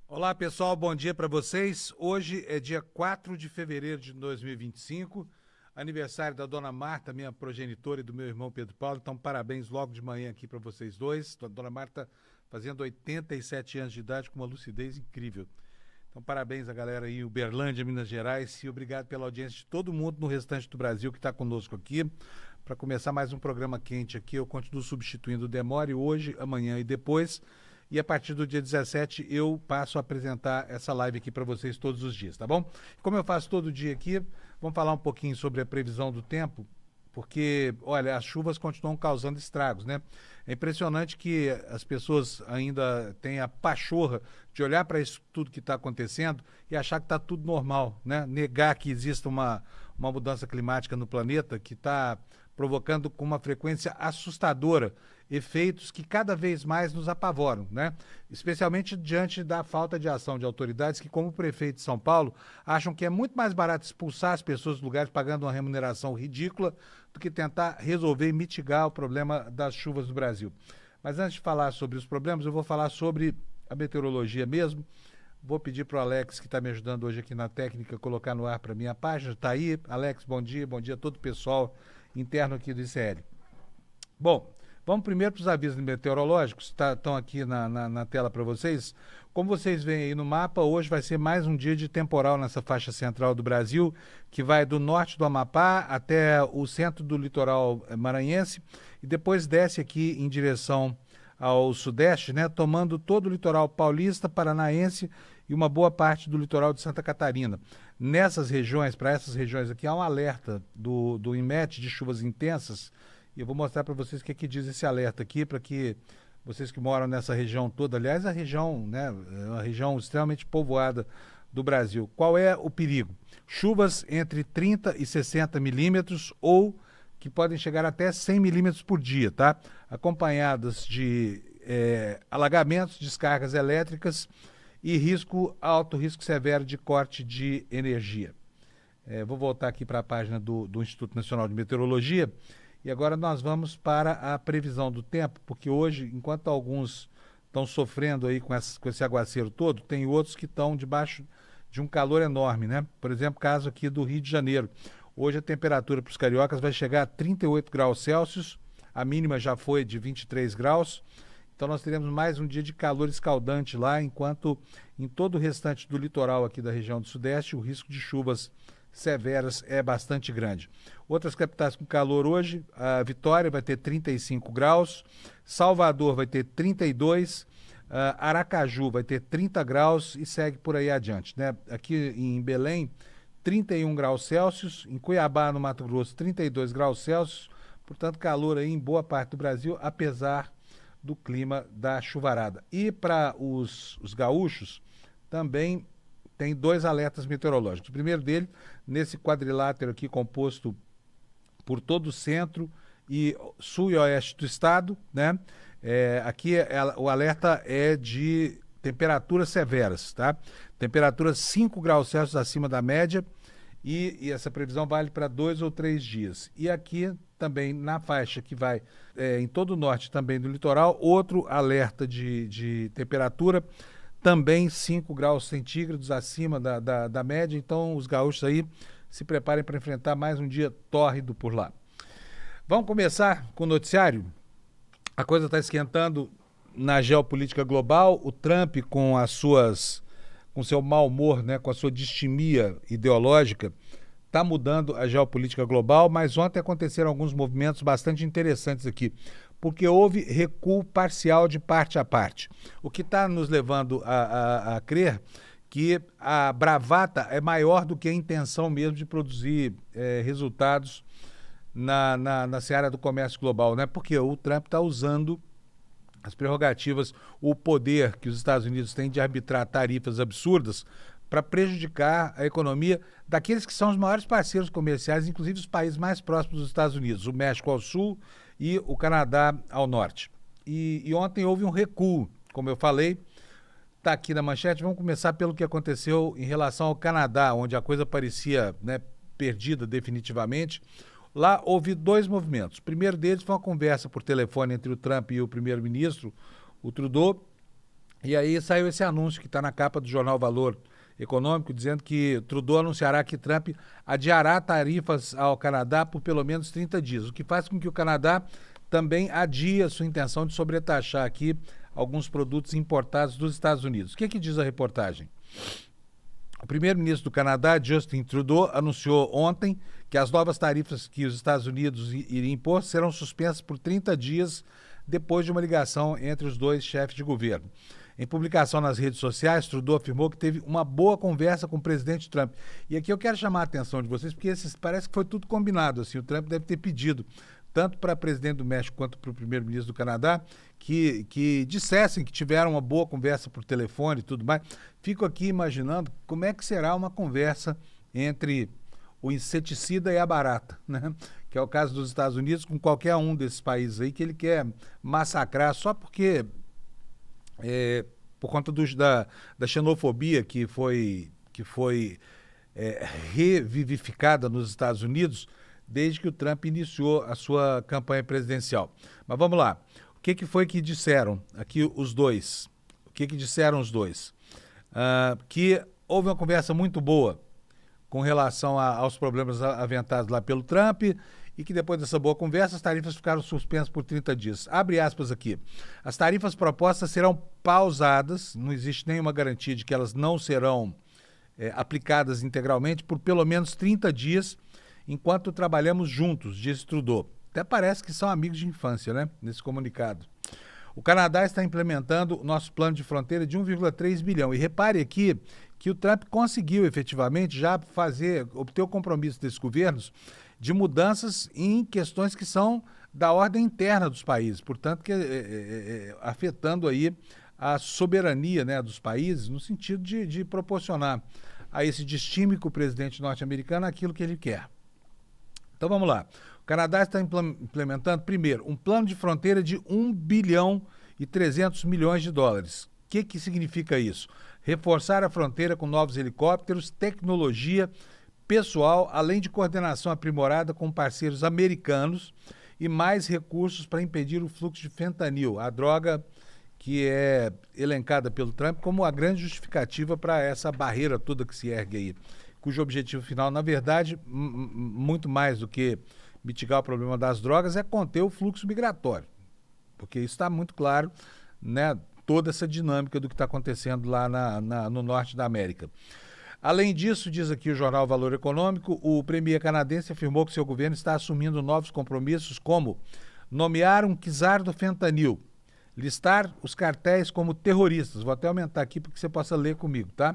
Olá pessoal, bom dia para vocês. Hoje é dia 4 de fevereiro de 2025, aniversário da dona Marta, minha progenitora, e do meu irmão Pedro Paulo. Então parabéns logo de manhã aqui para vocês dois. A dona Marta fazendo 87 anos de idade com uma lucidez incrível. Então parabéns a galera aí, Uberlândia, Minas Gerais, e obrigado pela audiência de todo mundo no restante do Brasil que está conosco aqui. Para começar mais um programa quente aqui, eu continuo substituindo o Demore hoje, amanhã e depois. E a partir do dia 17 eu passo a apresentar essa live aqui para vocês todos os dias, tá bom? Como eu faço todo dia aqui, vamos falar um pouquinho sobre a previsão do tempo, porque, olha, as chuvas continuam causando estragos, né? É impressionante que as pessoas ainda têm a pachorra de olhar para isso tudo que está acontecendo e achar que está tudo normal, né? Negar que exista uma mudança climática no planeta que está provocando com uma frequência assustadora efeitos que cada vez mais nos apavoram, né? Especialmente diante da falta de ação de autoridades que, como o prefeito de São Paulo, acham que é muito mais barato expulsar as pessoas dos lugares pagando uma remuneração ridícula do que tentar resolver e mitigar o problema das chuvas no Brasil. Mas antes de falar sobre os problemas, eu vou falar sobre a meteorologia mesmo. Vou pedir para o Alex, que está me ajudando hoje aqui na técnica, colocar no ar para a minha página. Está aí. Alex, bom dia a todo o pessoal interno aqui do ICL. Bom, vamos primeiro para os avisos meteorológicos, estão aqui na tela para vocês. Como vocês veem aí no mapa, hoje vai ser mais um dia de temporal nessa faixa central do Brasil, que vai do norte do Amapá até o centro do litoral maranhense e depois desce aqui em direção ao sudeste, né, tomando todo o litoral paulista, paranaense e uma boa parte do litoral de Santa Catarina. Nessas regiões, para essas regiões aqui, há um alerta do INMET de chuvas intensas, e eu vou mostrar para vocês o que é que diz esse alerta aqui, para que vocês que moram nessa região toda, aliás, a região, né, é uma região extremamente povoada do Brasil. Qual é o perigo? Chuvas entre 30 e 60 milímetros ou que podem chegar até 100 milímetros por dia, tá? Acompanhadas de alagamentos, descargas elétricas e alto risco severo de corte de energia. Vou voltar aqui para a página do Instituto Nacional de Meteorologia e agora nós vamos para a previsão do tempo, porque hoje, enquanto alguns estão sofrendo aí com esse aguaceiro todo, tem outros que estão debaixo de um calor enorme, né? Por exemplo, caso aqui do Rio de Janeiro. Hoje a temperatura para os cariocas vai chegar a 38 graus Celsius, a mínima já foi de 23 graus, então nós teremos mais um dia de calor escaldante lá, enquanto em todo o restante do litoral aqui da região do Sudeste o risco de chuvas severas é bastante grande. Outras capitais com calor hoje, a Vitória vai ter 35 graus, Salvador vai ter 32, Aracaju vai ter 30 graus e segue por aí adiante, né? Aqui em Belém, 31 graus Celsius, em Cuiabá, no Mato Grosso, 32 graus Celsius, portanto calor aí em boa parte do Brasil, apesar do clima da chuvarada. E para os gaúchos, também tem dois alertas meteorológicos. O primeiro dele, nesse quadrilátero aqui composto por todo o centro e sul e oeste do estado, né? Aqui o alerta é de temperaturas severas, tá? Temperaturas 5 graus Celsius acima da média e essa previsão vale para 2 ou 3 dias. E aqui também na faixa que vai em todo o norte também do litoral, outro alerta de temperatura, também 5 graus centígrados acima da média, então os gaúchos aí se preparem para enfrentar mais um dia tórrido por lá. Vamos começar com o noticiário? A coisa está esquentando na geopolítica global, o Trump com seu mau humor, né, com a sua distimia ideológica, está mudando a geopolítica global, mas ontem aconteceram alguns movimentos bastante interessantes aqui, porque houve recuo parcial de parte a parte, o que está nos levando a crer que a bravata é maior do que a intenção mesmo de produzir resultados na seara do comércio global, né? Porque o Trump está usando as prerrogativas, o poder que os Estados Unidos têm de arbitrar tarifas absurdas para prejudicar a economia daqueles que são os maiores parceiros comerciais, inclusive os países mais próximos dos Estados Unidos, o México ao sul e o Canadá ao norte. E ontem houve um recuo, como eu falei, está aqui na manchete. Vamos começar pelo que aconteceu em relação ao Canadá, onde a coisa parecia, né, perdida definitivamente. Lá houve dois movimentos. O primeiro deles foi uma conversa por telefone entre o Trump e o primeiro-ministro, o Trudeau, e aí saiu esse anúncio que está na capa do jornal Valor Econômico, dizendo que Trudeau anunciará que Trump adiará tarifas ao Canadá por pelo menos 30 dias, o que faz com que o Canadá também adie a sua intenção de sobretaxar aqui alguns produtos importados dos Estados Unidos. O que diz a reportagem? O primeiro-ministro do Canadá, Justin Trudeau, anunciou ontem que as novas tarifas que os Estados Unidos iriam impor serão suspensas por 30 dias depois de uma ligação entre os dois chefes de governo. Em publicação nas redes sociais, Trudeau afirmou que teve uma boa conversa com o presidente Trump. E aqui eu quero chamar a atenção de vocês, porque parece que foi tudo combinado. Assim, o Trump deve ter pedido, tanto para o presidente do México quanto para o primeiro-ministro do Canadá, que dissessem que tiveram uma boa conversa por telefone e tudo mais. Fico aqui imaginando como é que será uma conversa entre o inseticida e a barata, né? Que é o caso dos Estados Unidos com qualquer um desses países aí que ele quer massacrar só porque... por conta da xenofobia que foi revivificada nos Estados Unidos desde que o Trump iniciou a sua campanha presidencial. Mas vamos lá. O que foi que disseram aqui os dois? O que disseram os dois? Que houve uma conversa muito boa com relação aos problemas aventados lá pelo Trump e que depois dessa boa conversa as tarifas ficaram suspensas por 30 dias. Abre aspas aqui. As tarifas propostas serão pausadas, não existe nenhuma garantia de que elas não serão aplicadas integralmente por pelo menos 30 dias enquanto trabalhamos juntos, disse Trudeau. Até parece que são amigos de infância, né? Nesse comunicado. O Canadá está implementando o nosso plano de fronteira de 1,3 bilhão. E repare aqui que o Trump conseguiu efetivamente já obter o compromisso desses governos de mudanças em questões que são da ordem interna dos países, portanto, afetando aí a soberania, né, dos países, no sentido de proporcionar a esse distímico presidente norte-americano aquilo que ele quer. Então vamos lá. O Canadá está implementando, primeiro, um plano de fronteira de 1 bilhão e 300 milhões de dólares. O que significa isso? Reforçar a fronteira com novos helicópteros, tecnologia, pessoal, além de coordenação aprimorada com parceiros americanos e mais recursos para impedir o fluxo de fentanil, a droga que é elencada pelo Trump como a grande justificativa para essa barreira toda que se ergue aí, cujo objetivo final, na verdade, muito mais do que mitigar o problema das drogas, é conter o fluxo migratório, porque isso está muito claro, né, toda essa dinâmica do que está acontecendo lá no norte da América. Além disso, diz aqui o jornal Valor Econômico, o premier canadense afirmou que seu governo está assumindo novos compromissos como nomear um czar do fentanil, listar os cartéis como terroristas, vou até aumentar aqui para que você possa ler comigo, tá?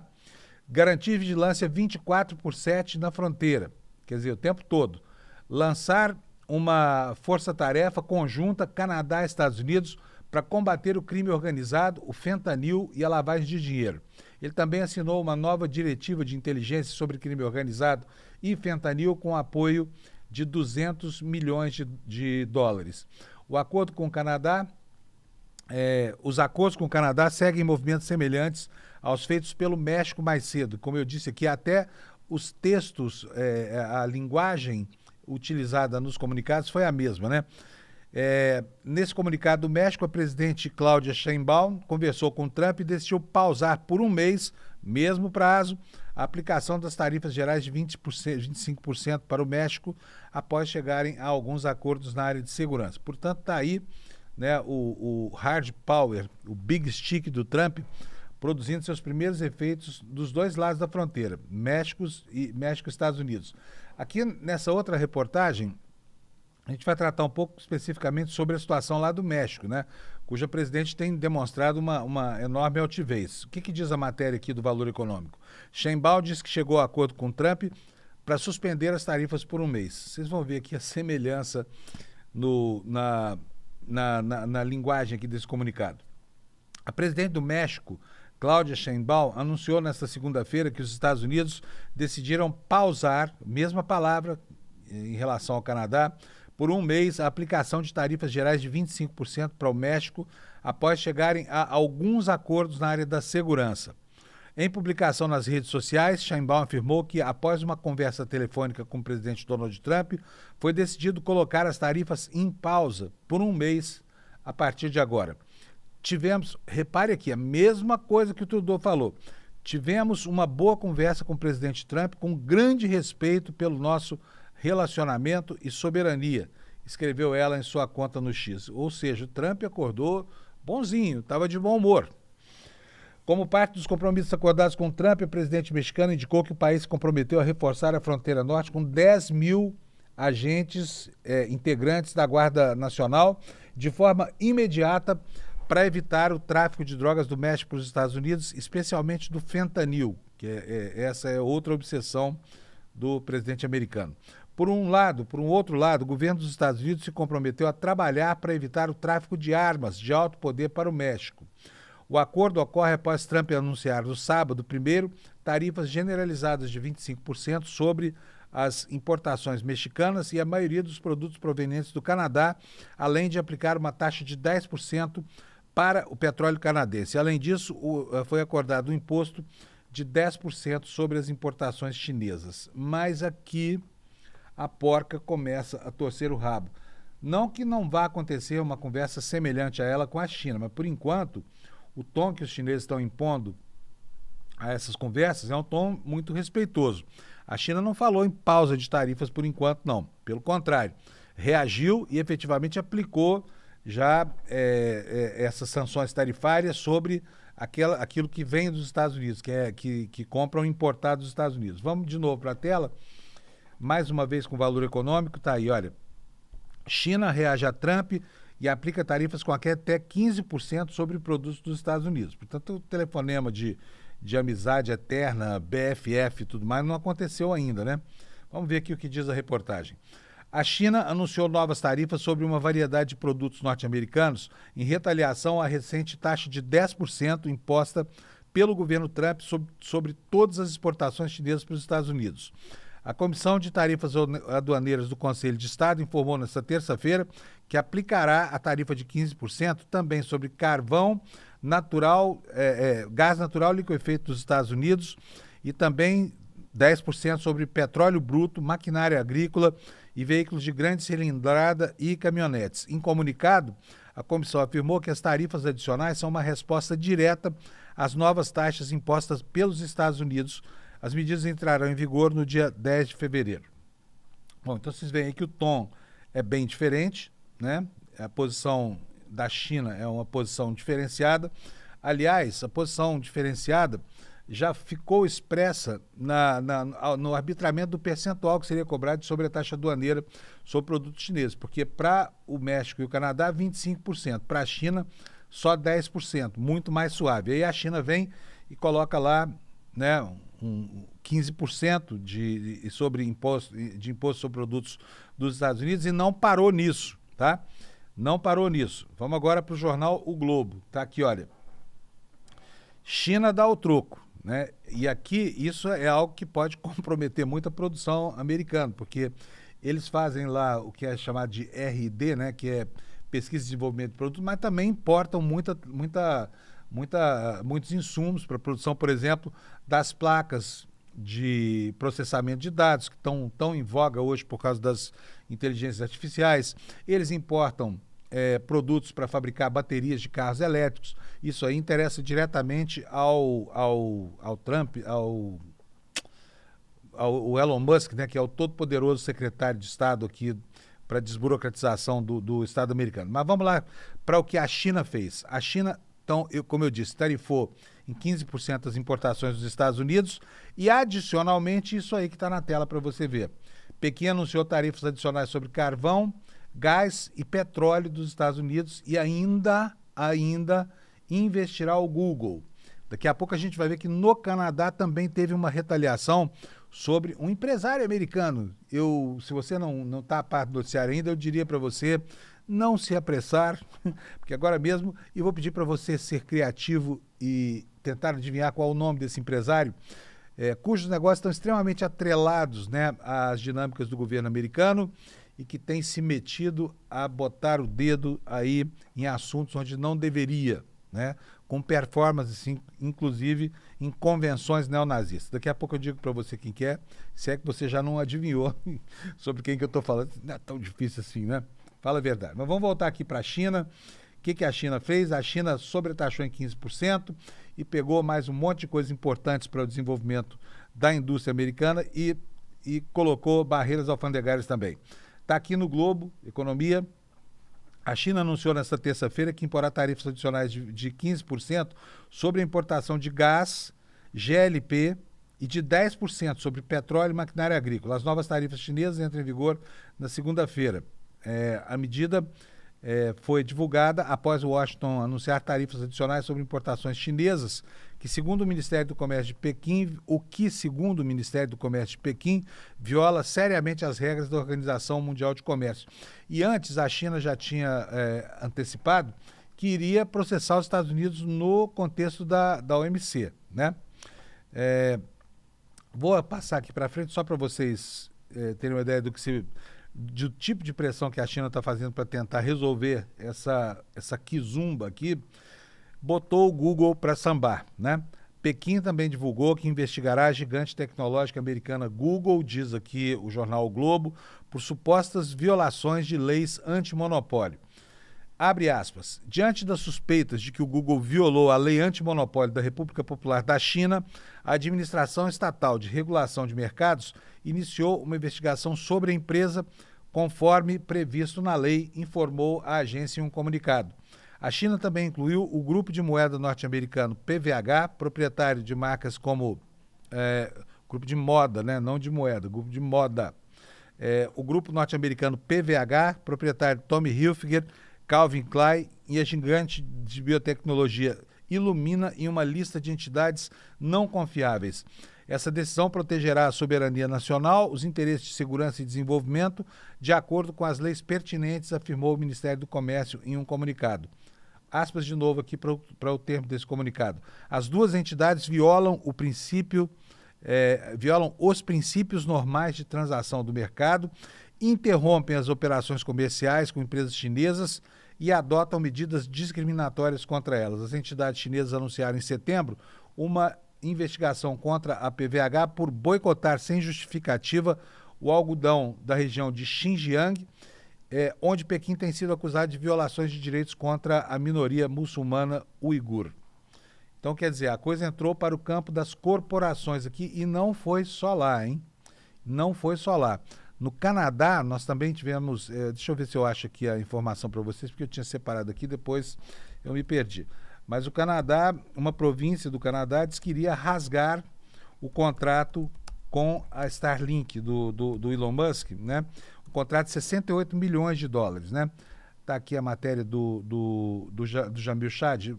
Garantir vigilância 24/7 na fronteira, quer dizer, o tempo todo. Lançar uma força-tarefa conjunta Canadá e Estados Unidos para combater o crime organizado, o fentanil e a lavagem de dinheiro. Ele também assinou uma nova diretiva de inteligência sobre crime organizado e fentanil com apoio de 200 milhões de dólares. O acordo com o Canadá, os acordos com o Canadá seguem movimentos semelhantes aos feitos pelo México mais cedo. Como eu disse aqui, até os textos, a linguagem utilizada nos comunicados foi a mesma, né? Nesse comunicado do México, a presidente Cláudia Sheinbaum conversou com Trump e decidiu pausar por um mês, mesmo prazo, a aplicação das tarifas gerais de 25% para o México após chegarem a alguns acordos na área de segurança. Portanto, está aí, né, o hard power, o big stick do Trump, produzindo seus primeiros efeitos dos dois lados da fronteira, México e Estados Unidos. Aqui nessa outra reportagem, a gente vai tratar um pouco especificamente sobre a situação lá do México, né? Cuja presidente tem demonstrado uma enorme altivez. O que diz a matéria aqui do Valor Econômico? Sheinbaum diz que chegou a acordo com Trump para suspender as tarifas por um mês. Vocês vão ver aqui a semelhança na linguagem aqui desse comunicado. A presidente do México, Cláudia Sheinbaum, anunciou nesta segunda-feira que os Estados Unidos decidiram pausar, mesma palavra em relação ao Canadá, por um mês a aplicação de tarifas gerais de 25% para o México após chegarem a alguns acordos na área da segurança. Em publicação nas redes sociais, Sheinbaum afirmou que, após uma conversa telefônica com o presidente Donald Trump, foi decidido colocar as tarifas em pausa por um mês a partir de agora. Repare aqui, a mesma coisa que o Trudeau falou. Tivemos uma boa conversa com o presidente Trump, com grande respeito pelo nosso relacionamento e soberania, escreveu ela em sua conta no X. Ou seja, o Trump acordou bonzinho, estava de bom humor. Como parte dos compromissos acordados com Trump, o presidente mexicano indicou que o país se comprometeu a reforçar a fronteira norte com 10 mil agentes integrantes da Guarda Nacional de forma imediata para evitar o tráfico de drogas do México para os Estados Unidos, especialmente do fentanil, que essa é outra obsessão do presidente americano. Por um outro lado, o governo dos Estados Unidos se comprometeu a trabalhar para evitar o tráfico de armas de alto poder para o México. O acordo ocorre após Trump anunciar no sábado, primeiro, tarifas generalizadas de 25% sobre as importações mexicanas e a maioria dos produtos provenientes do Canadá, além de aplicar uma taxa de 10% para o petróleo canadense. Além disso, foi acordado um imposto de 10% sobre as importações chinesas. Mas aqui a porca começa a torcer o rabo. Não que não vá acontecer uma conversa semelhante a ela com a China, mas por enquanto o tom que os chineses estão impondo a essas conversas é um tom muito respeitoso. A China não falou em pausa de tarifas por enquanto, não. Pelo contrário, reagiu e efetivamente aplicou já essas sanções tarifárias sobre aquilo que vem dos Estados Unidos, que compram importado dos Estados Unidos. Vamos de novo para a tela, mais uma vez com valor econômico, está aí, olha. China reage a Trump e aplica tarifas com até 15% sobre produtos dos Estados Unidos. Portanto, o telefonema de amizade eterna, BFF e tudo mais, não aconteceu ainda, né? Vamos ver aqui o que diz a reportagem. A China anunciou novas tarifas sobre uma variedade de produtos norte-americanos em retaliação à recente taxa de 10% imposta pelo governo Trump sobre todas as exportações chinesas para os Estados Unidos. A Comissão de Tarifas Aduaneiras do Conselho de Estado informou nesta terça-feira que aplicará a tarifa de 15% também sobre carvão natural, gás natural liquefeito dos Estados Unidos e também 10% sobre petróleo bruto, maquinária agrícola e veículos de grande cilindrada e caminhonetes. Em comunicado, a comissão afirmou que as tarifas adicionais são uma resposta direta às novas taxas impostas pelos Estados Unidos. As medidas entrarão em vigor no dia 10 de fevereiro. Bom, então vocês veem aí que o tom é bem diferente, né? A posição da China é uma posição diferenciada. Aliás, a posição diferenciada já ficou expressa no arbitramento do percentual que seria cobrado sobre a taxa aduaneira sobre produtos chineses, porque para o México e o Canadá, 25%, para a China, só 10%, muito mais suave. Aí a China vem e coloca lá, né, 15% de imposto sobre produtos dos Estados Unidos e não parou nisso, tá? Não parou nisso. Vamos agora para o jornal O Globo. Tá aqui, olha. China dá o troco, né? E aqui isso é algo que pode comprometer muito a produção americana, porque eles fazem lá o que é chamado de R&D, né? Que é pesquisa e desenvolvimento de produtos, mas também importam muitos insumos para a produção, por exemplo, das placas de processamento de dados, que estão tão em voga hoje por causa das inteligências artificiais. Eles importam produtos para fabricar baterias de carros elétricos. Isso aí interessa diretamente ao Trump, ao Elon Musk, né, que é o todo-poderoso secretário de Estado aqui para a desburocratização do Estado americano. Mas vamos lá para o que a China fez. A China, então, como eu disse, tarifou em 15% as importações dos Estados Unidos e, adicionalmente, isso aí que está na tela para você ver. Pequim anunciou tarifas adicionais sobre carvão, gás e petróleo dos Estados Unidos e ainda investirá o Google. Daqui a pouco a gente vai ver que no Canadá também teve uma retaliação sobre um empresário americano. Se você não está a par do noticiário ainda, eu diria para você não se apressar, porque agora mesmo eu vou pedir para você ser criativo e tentar adivinhar qual é o nome desse empresário, cujos negócios estão extremamente atrelados, né, às dinâmicas do governo americano e que tem se metido a botar o dedo aí em assuntos onde não deveria, né? Com performance, assim, inclusive em convenções neonazistas. Daqui a pouco eu digo para você quem que é, se é que você já não adivinhou sobre quem que eu estou falando. Não é tão difícil assim, né? Fala a verdade. Mas vamos voltar aqui para a China. O que a China fez? A China sobretaxou em 15% e pegou mais um monte de coisas importantes para o desenvolvimento da indústria americana e colocou barreiras alfandegárias também. Está aqui no Globo, Economia. A China anunciou nesta terça-feira que imporá tarifas adicionais de 15% sobre a importação de gás, GLP e de 10% sobre petróleo e maquinária agrícola. As novas tarifas chinesas entram em vigor na segunda-feira. A medida foi divulgada após Washington anunciar tarifas adicionais sobre importações chinesas, que segundo o Ministério do Comércio de Pequim, viola seriamente as regras da Organização Mundial de Comércio. E antes a China já tinha antecipado que iria processar os Estados Unidos no contexto da OMC, né? Vou passar aqui para frente só para vocês terem uma ideia do tipo de pressão que a China está fazendo para tentar resolver essa quizumba aqui. Botou o Google para sambar, né? Pequim também divulgou que investigará a gigante tecnológica americana Google, diz aqui o jornal O Globo, por supostas violações de leis antimonopólio. Abre aspas. Diante das suspeitas de que o Google violou a lei antimonopólio da República Popular da China, a Administração Estatal de Regulação de Mercados iniciou uma investigação sobre a empresa, conforme previsto na lei, informou a agência em um comunicado. A China também incluiu o grupo de moeda norte-americano PVH, proprietário de marcas como grupo de moda, né? Não de moeda, grupo de moda. O grupo norte-americano PVH, proprietário de Tommy Hilfiger, Calvin Klein e a gigante de biotecnologia Illumina em uma lista de entidades não confiáveis. Essa decisão protegerá a soberania nacional, os interesses de segurança e desenvolvimento, de acordo com as leis pertinentes, afirmou o Ministério do Comércio em um comunicado. Aspas de novo aqui para o termo desse comunicado. As duas entidades violam os princípios normais de transação do mercado, interrompem as operações comerciais com empresas chinesas e adotam medidas discriminatórias contra elas. As entidades chinesas anunciaram em setembro uma investigação contra a PVH por boicotar sem justificativa o algodão da região de Xinjiang, onde Pequim tem sido acusado de violações de direitos contra a minoria muçulmana uigur. Então, quer dizer, a coisa entrou para o campo das corporações aqui e não foi só lá, hein? Não foi só lá. No Canadá, nós também tivemos... deixa eu ver se eu acho aqui a informação para vocês, porque eu tinha separado aqui, depois eu me perdi. Mas o Canadá, uma província do Canadá, disse que iria rasgar o contrato com a Starlink do Elon Musk, né? Um contrato de 68 milhões de dólares, né? Está aqui a matéria do Jamil Chad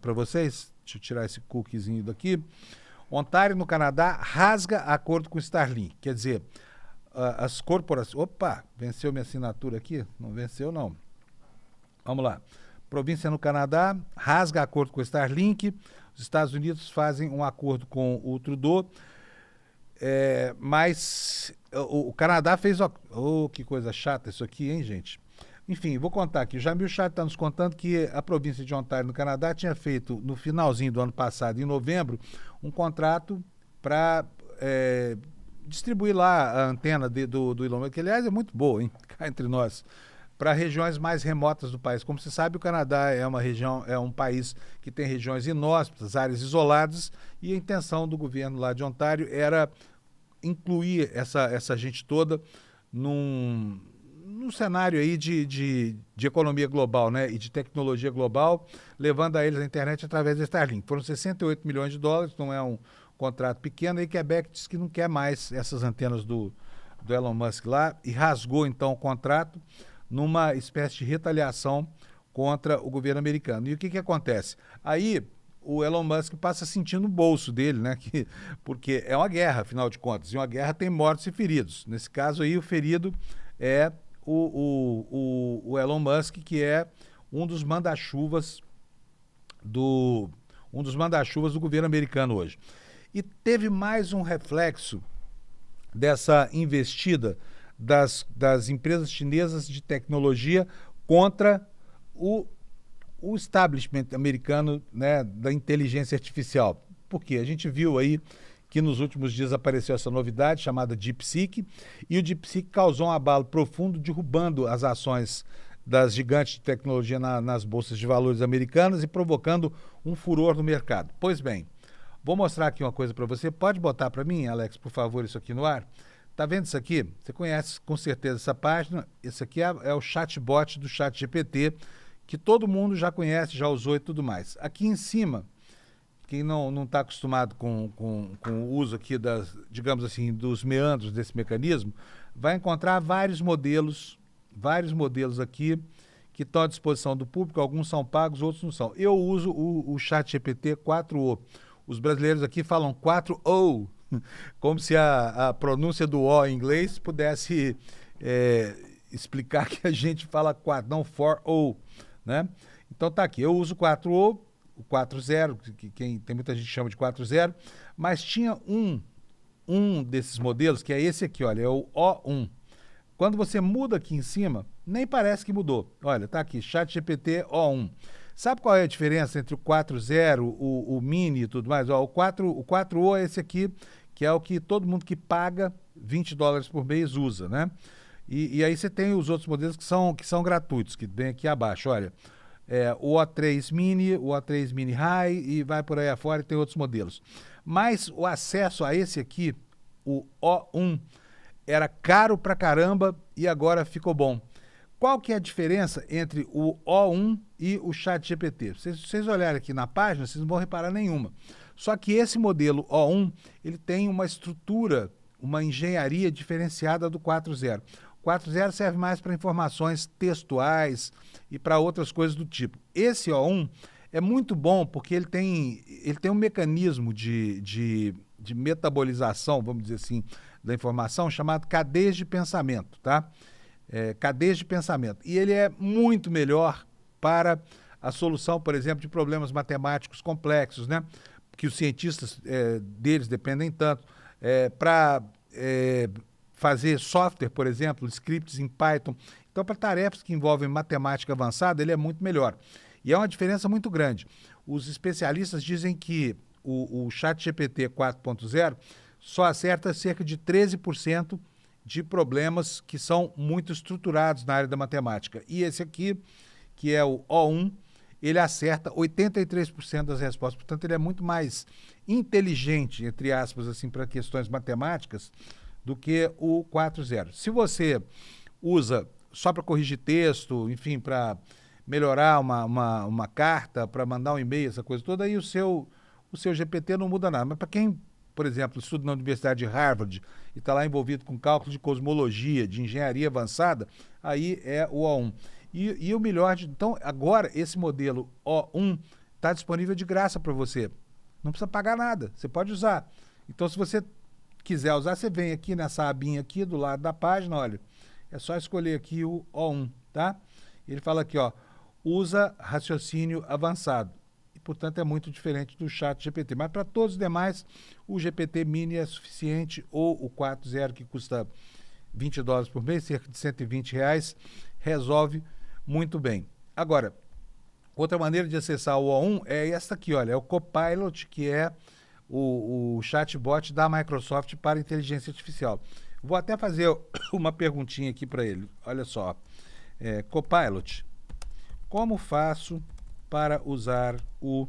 para vocês. Deixa eu tirar esse cookiezinho daqui. Ontário, no Canadá, rasga acordo com Starlink. Quer dizer, as corporações... Opa, venceu minha assinatura aqui? Não venceu, não. Vamos lá. Província no Canadá, rasga acordo com Starlink. Os Estados Unidos fazem um acordo com o Trudeau. Mas o Canadá fez... que coisa chata isso aqui, hein, gente? Enfim, vou contar aqui. O Jamil Chad está nos contando que a província de Ontário, no Canadá, tinha feito, no finalzinho do ano passado, em novembro, um contrato para distribuir lá a antena do Elon Musk, que, aliás, é muito boa, hein? Cá entre nós, para regiões mais remotas do país. Como se sabe, o Canadá é um país que tem regiões inóspitas, áreas isoladas, e a intenção do governo lá de Ontário era incluir essa gente toda num cenário aí de economia global, né, e de tecnologia global, levando a eles a internet através da Starlink. Foram 68 milhões de dólares, não é um contrato pequeno, e Quebec diz que não quer mais essas antenas do Elon Musk lá, e rasgou então o contrato numa espécie de retaliação contra o governo americano. E o que acontece? Aí o Elon Musk passa sentindo o bolso dele, né? Porque é uma guerra, afinal de contas, e uma guerra tem mortos e feridos. Nesse caso aí, o ferido é o Elon Musk, que é um dos manda-chuvas do governo americano hoje. E teve mais um reflexo dessa investida das empresas chinesas de tecnologia contra o establishment americano, né, da inteligência artificial. Por quê? A gente viu aí que nos últimos dias apareceu essa novidade chamada DeepSeek, e o DeepSeek causou um abalo profundo, derrubando as ações das gigantes de tecnologia nas bolsas de valores americanas e provocando um furor no mercado. Pois bem, vou mostrar aqui uma coisa para você. Pode botar para mim, Alex, por favor, isso aqui no ar? Tá vendo isso aqui? Você conhece com certeza essa página. Esse aqui é o chatbot do ChatGPT, que todo mundo já conhece, já usou e tudo mais. Aqui em cima, quem não está acostumado com o uso aqui digamos assim, dos meandros desse mecanismo, vai encontrar vários modelos aqui que estão à disposição do público. Alguns são pagos, outros não são. Eu uso o ChatGPT 4o. Os brasileiros aqui falam 4o, como se a pronúncia do O em inglês pudesse explicar que a gente fala 4, não 4o, né? Então tá aqui, eu uso 4o, o 4.0, que tem muita gente que chama de 4.0, mas tinha um desses modelos, que é esse aqui, olha, é o O1. Quando você muda aqui em cima, nem parece que mudou. Olha, tá aqui, ChatGPT O1. Sabe qual é a diferença entre o 4.0, o Mini e tudo mais? Ó, o 4O é esse aqui, que é o que todo mundo que paga $20 por mês usa, né? E aí você tem os outros modelos que são gratuitos, que vem aqui abaixo, olha. O O3 Mini, o O3 Mini High e vai por aí afora, e tem outros modelos. Mas o acesso a esse aqui, o O1, era caro pra caramba e agora ficou bom. Qual que é a diferença entre o O1 e o ChatGPT? Se vocês olharem aqui na página, vocês não vão reparar nenhuma. Só que esse modelo O1, ele tem uma estrutura, uma engenharia diferenciada do 4.0. O 4.0 serve mais para informações textuais e para outras coisas do tipo. Esse O1 é muito bom porque ele tem um mecanismo de metabolização, vamos dizer assim, da informação, chamado cadeias de pensamento, tá? Cadeias de pensamento. E ele é muito melhor para a solução, por exemplo, de problemas matemáticos complexos, né? Que os cientistas deles dependem tanto. Para fazer software, por exemplo, scripts em Python. Então, para tarefas que envolvem matemática avançada, ele é muito melhor. E é uma diferença muito grande. Os especialistas dizem que o ChatGPT 4.0 só acerta cerca de 13% de problemas que são muito estruturados na área da matemática. E esse aqui, que é o O1, ele acerta 83% das respostas. Portanto, ele é muito mais inteligente, entre aspas, assim, para questões matemáticas, do que o 4.0. Se você usa só para corrigir texto, enfim, para melhorar uma carta, para mandar um e-mail, essa coisa toda, aí o seu GPT não muda nada. Mas para quem, por exemplo, estuda na Universidade de Harvard e está lá envolvido com cálculo de cosmologia, de engenharia avançada, aí é o O1. E o melhor, então, agora esse modelo O1 está disponível de graça para você. Não precisa pagar nada, você pode usar. Então, se você quiser usar, você vem aqui nessa abinha aqui do lado da página, olha, é só escolher aqui o O1, tá? Ele fala aqui, ó, usa raciocínio avançado. E, portanto, é muito diferente do ChatGPT. Mas para todos os demais, o GPT Mini é suficiente, ou o 4.0, que custa $20 por mês, cerca de R$ 120, resolve muito bem. Agora, outra maneira de acessar o O1 é esta aqui, olha, é o Copilot, que é o chatbot da Microsoft para inteligência artificial. Vou até fazer uma perguntinha aqui para ele. Olha só, Copilot, como faço para usar o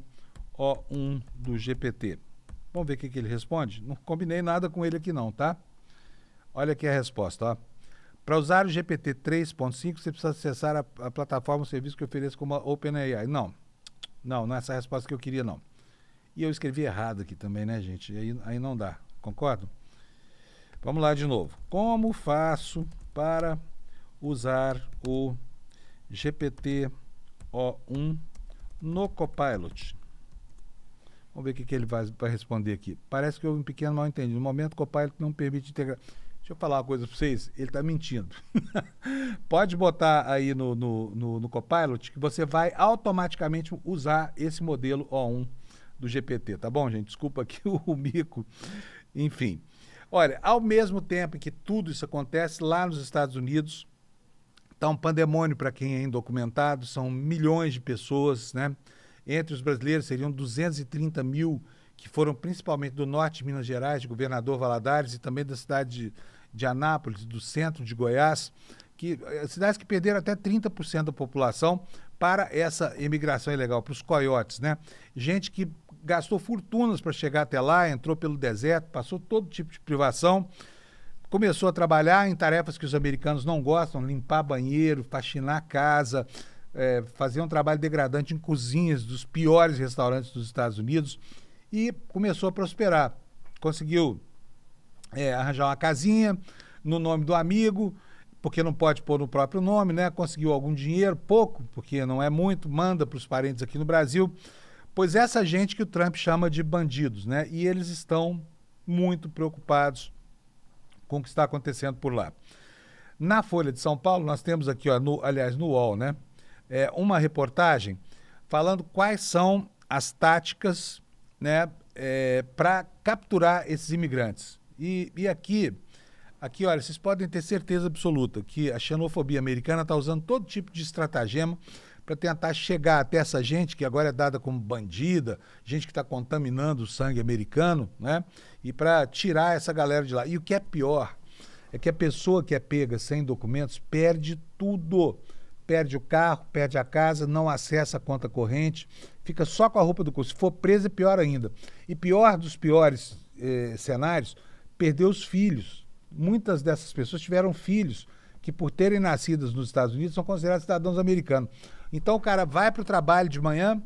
O1 do GPT? Vamos ver o que ele responde? Não combinei nada com ele aqui não, tá? Olha aqui a resposta, ó. Para usar o GPT 3.5, você precisa acessar a plataforma, o serviço que eu ofereço como a OpenAI. Não é essa a resposta que eu queria, não. E eu escrevi errado aqui também, né, gente? Aí não dá, concordo? Vamos lá de novo. Como faço para usar o GPT O1 no Copilot? Vamos ver o que ele vai responder aqui. Parece que houve um pequeno mal-entendido. No momento, o Copilot não permite integrar. Deixa eu falar uma coisa para vocês, ele está mentindo. Pode botar aí no Copilot que você vai automaticamente usar esse modelo O1 do GPT, tá bom, gente? Desculpa aqui o mico. Enfim. Olha, ao mesmo tempo em que tudo isso acontece, lá nos Estados Unidos, está um pandemônio para quem é indocumentado, são milhões de pessoas, né? Entre os brasileiros seriam 230 mil, que foram principalmente do norte de Minas Gerais, de Governador Valadares e também da cidade de Anápolis, do centro de Goiás, cidades que perderam até 30% da população para essa imigração ilegal, para os coiotes, né? Gente que gastou fortunas para chegar até lá, entrou pelo deserto, passou todo tipo de privação, começou a trabalhar em tarefas que os americanos não gostam, limpar banheiro, faxinar a casa, fazer um trabalho degradante em cozinhas dos piores restaurantes dos Estados Unidos e começou a prosperar. Conseguiu arranjar uma casinha no nome do amigo, porque não pode pôr no próprio nome, né? Conseguiu algum dinheiro, pouco, porque não é muito, manda para os parentes aqui no Brasil. Pois essa gente que o Trump chama de bandidos, né? E eles estão muito preocupados com o que está acontecendo por lá. Na Folha de São Paulo, nós temos aqui, ó, no UOL, né? Uma reportagem falando quais são as táticas, né, para capturar esses imigrantes. E aqui, olha, vocês podem ter certeza absoluta que a xenofobia americana está usando todo tipo de estratagema para tentar chegar até essa gente que agora é dada como bandida, gente que está contaminando o sangue americano, né? E para tirar essa galera de lá. E o que é pior é que a pessoa que é pega sem documentos perde tudo. Perde o carro, perde a casa, não acessa a conta corrente, fica só com a roupa do corpo. Se for presa, é pior ainda. E pior dos piores cenários, perdeu os filhos. Muitas dessas pessoas tiveram filhos que, por terem nascido nos Estados Unidos, são considerados cidadãos americanos. Então o cara vai para o trabalho de manhã,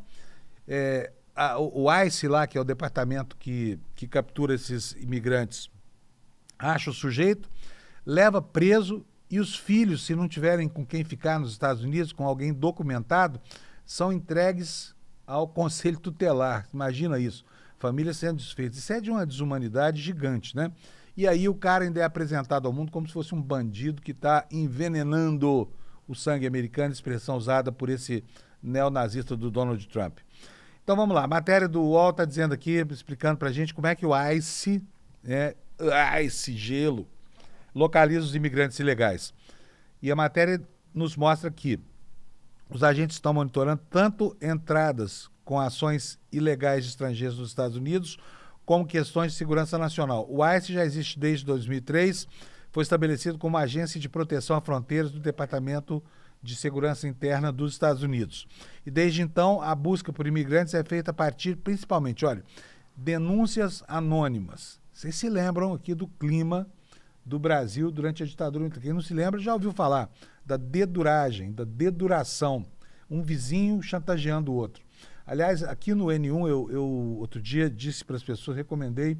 o ICE lá, que é o departamento que captura esses imigrantes, acha o sujeito, leva preso e os filhos, se não tiverem com quem ficar nos Estados Unidos, com alguém documentado, são entregues ao conselho tutelar. Imagina isso, família sendo desfeita. Isso é de uma desumanidade gigante, né? E aí o cara ainda é apresentado ao mundo como se fosse um bandido que está envenenando o sangue americano, expressão usada por esse neonazista do Donald Trump. Então vamos lá, a matéria do UOL está dizendo aqui, explicando para a gente como é que o ICE, gelo, localiza os imigrantes ilegais. E a matéria nos mostra que os agentes estão monitorando tanto entradas com ações ilegais de estrangeiros nos Estados Unidos, como questões de segurança nacional. O ICE já existe desde 2003, foi estabelecido como agência de proteção a fronteiras do Departamento de Segurança Interna dos Estados Unidos. E desde então, a busca por imigrantes é feita a partir, principalmente, olha, denúncias anônimas. Vocês se lembram aqui do clima do Brasil durante a ditadura? Quem não se lembra já ouviu falar da deduragem, da deduração. Um vizinho chantageando o outro. Aliás, aqui no N1, eu outro dia disse para as pessoas, recomendei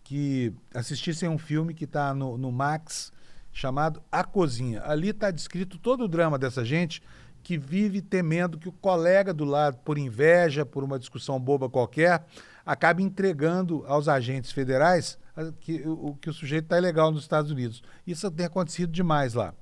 que assistissem a um filme que está no Max, chamado A Cozinha. Ali está descrito todo o drama dessa gente que vive temendo que o colega do lado, por inveja, por uma discussão boba qualquer, acabe entregando aos agentes federais que o sujeito está ilegal nos Estados Unidos. Isso tem acontecido demais lá.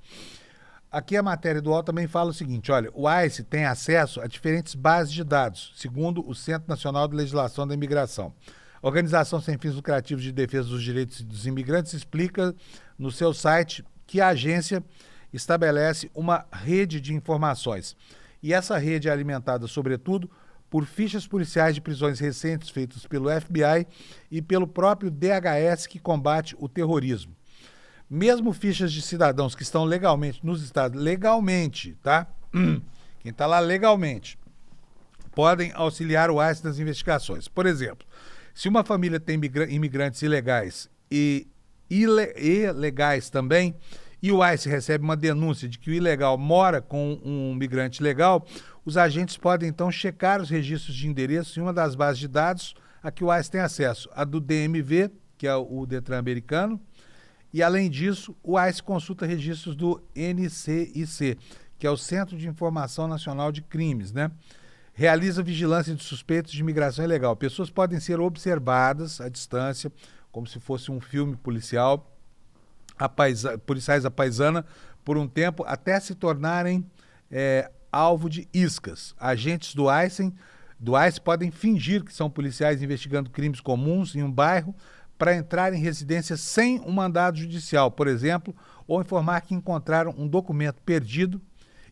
Aqui a matéria do UOL também fala o seguinte, olha, o ICE tem acesso a diferentes bases de dados, segundo o Centro Nacional de Legislação da Imigração. A Organização Sem Fins Lucrativos de Defesa dos Direitos dos Imigrantes explica no seu site que a agência estabelece uma rede de informações. E essa rede é alimentada, sobretudo, por fichas policiais de prisões recentes feitas pelo FBI e pelo próprio DHS, que combate o terrorismo. Mesmo fichas de cidadãos que estão legalmente nos estados, legalmente, tá? Quem está lá legalmente, podem auxiliar o ICE nas investigações. Por exemplo, se uma família tem imigrantes ilegais e ilegais também, e o ICE recebe uma denúncia de que o ilegal mora com um migrante legal, os agentes podem então checar os registros de endereço em uma das bases de dados a que o ICE tem acesso, a do DMV, que é o Detran americano, e além disso, o ICE consulta registros do NCIC, que é o Centro de Informação Nacional de Crimes, né? Realiza vigilância de suspeitos de imigração ilegal. Pessoas podem ser observadas à distância, como se fosse um filme policial, policiais à paisana, por um tempo, até se tornarem alvo de iscas. Agentes do ICE podem fingir que são policiais investigando crimes comuns em um bairro para entrar em residência sem um mandado judicial, por exemplo, ou informar que encontraram um documento perdido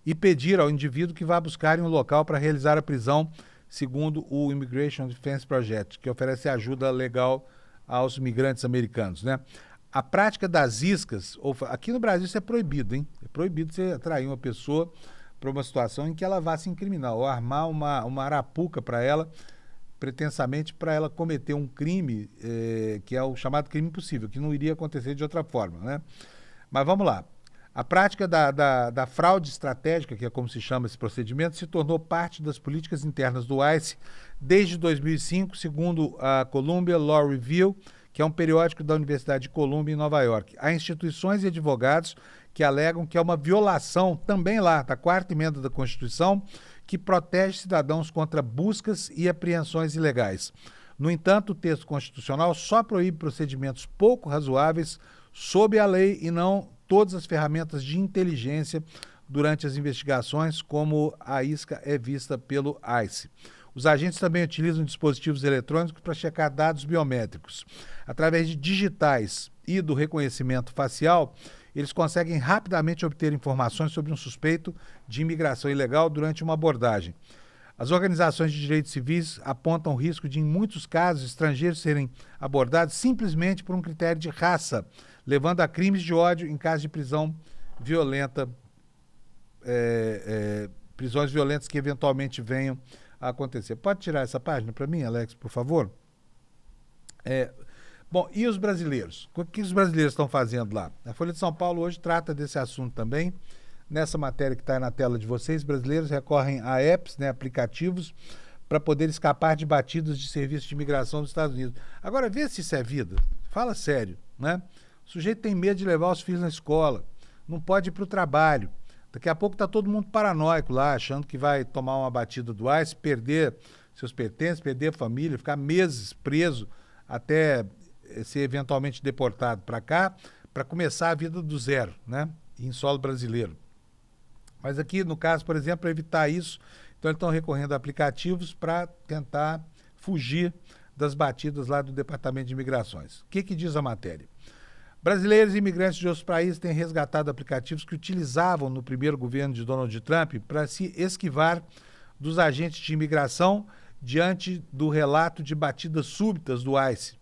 e pedir ao indivíduo que vá buscar em um local para realizar a prisão, segundo o Immigration Defense Project, que oferece ajuda legal aos migrantes americanos, né? A prática das iscas, aqui no Brasil isso é proibido, hein? É proibido você atrair uma pessoa para uma situação em que ela vá se incriminar, ou armar uma arapuca para ela, pretensamente para ela cometer um crime, que é o chamado crime impossível, que não iria acontecer de outra forma, né? Mas vamos lá. A prática da fraude estratégica, que é como se chama esse procedimento, se tornou parte das políticas internas do ICE desde 2005, segundo a Columbia Law Review, que é um periódico da Universidade de Columbia, em Nova York. Há instituições e advogados que alegam que é uma violação, também lá, da 4ª emenda da Constituição, que protege cidadãos contra buscas e apreensões ilegais. No entanto, o texto constitucional só proíbe procedimentos pouco razoáveis sob a lei e não todas as ferramentas de inteligência durante as investigações, como a isca é vista pelo ICE. Os agentes também utilizam dispositivos eletrônicos para checar dados biométricos. Através de digitais e do reconhecimento facial, eles conseguem rapidamente obter informações sobre um suspeito de imigração ilegal durante uma abordagem. As organizações de direitos civis apontam o risco de, em muitos casos, estrangeiros serem abordados simplesmente por um critério de raça, levando a crimes de ódio em caso de prisão violenta, prisões violentas que eventualmente venham a acontecer. Pode tirar essa página para mim, Alex, por favor? Bom, e os brasileiros? O que os brasileiros estão fazendo lá? A Folha de São Paulo hoje trata desse assunto também. Nessa matéria que está na tela de vocês, brasileiros recorrem a apps, né, aplicativos, para poder escapar de batidas de serviço de imigração dos Estados Unidos. Agora, vê se isso é vida. Fala sério, né? O sujeito tem medo de levar os filhos na escola, não pode ir para o trabalho. Daqui a pouco está todo mundo paranoico lá, achando que vai tomar uma batida do ICE, perder seus pertences, perder a família, ficar meses preso até ser eventualmente deportado para cá, para começar a vida do zero, né? Em solo brasileiro. Mas aqui, no caso, por exemplo, para evitar isso, então eles estão recorrendo a aplicativos para tentar fugir das batidas lá do Departamento de Imigrações. O que diz a matéria? Brasileiros e imigrantes de outros países têm resgatado aplicativos que utilizavam no primeiro governo de Donald Trump para se esquivar dos agentes de imigração diante do relato de batidas súbitas do ICE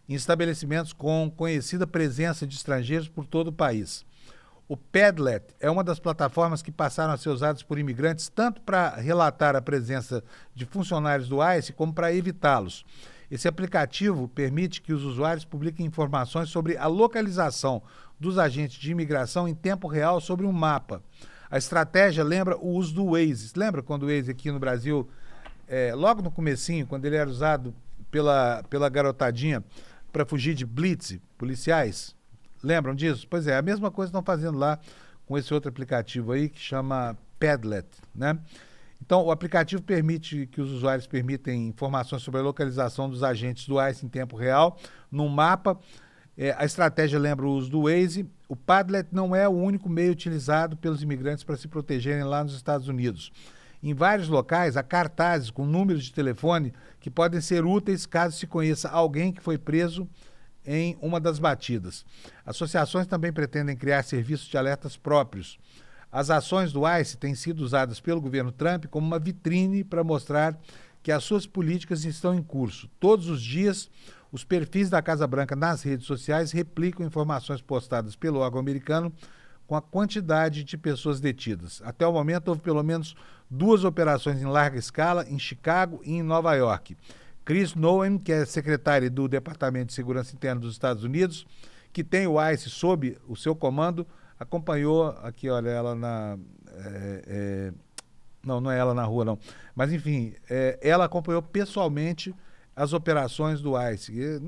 em estabelecimentos com conhecida presença de estrangeiros por todo o país. O Padlet é uma das plataformas que passaram a ser usadas por imigrantes tanto para relatar a presença de funcionários do ICE como para evitá-los. Esse aplicativo permite que os usuários publiquem informações sobre a localização dos agentes de imigração em tempo real sobre um mapa. A estratégia lembra o uso do Waze. Lembra quando o Waze aqui no Brasil, logo no comecinho, quando ele era usado pela garotadinha para fugir de blitz, policiais? Lembram disso? Pois é, a mesma coisa estão fazendo lá com esse outro aplicativo aí que chama Padlet, né? Então, o aplicativo permite que os usuários permitem informações sobre a localização dos agentes do ICE em tempo real, num mapa. A estratégia lembra o uso do Waze. O Padlet não é o único meio utilizado pelos imigrantes para se protegerem lá nos Estados Unidos. Em vários locais, há cartazes com números de telefone que podem ser úteis caso se conheça alguém que foi preso em uma das batidas. Associações também pretendem criar serviços de alertas próprios. As ações do ICE têm sido usadas pelo governo Trump como uma vitrine para mostrar que as suas políticas estão em curso. Todos os dias, os perfis da Casa Branca nas redes sociais replicam informações postadas pelo órgão americano com a quantidade de pessoas detidas. Até o momento, houve pelo menos 2 operações em larga escala em Chicago e em Nova York. Chris Noem, que é secretário do Departamento de Segurança Interna dos Estados Unidos, que tem o ICE sob o seu comando, acompanhou, aqui olha, ela na... não é ela na rua, não. Mas, enfim, ela acompanhou pessoalmente as operações do ICE,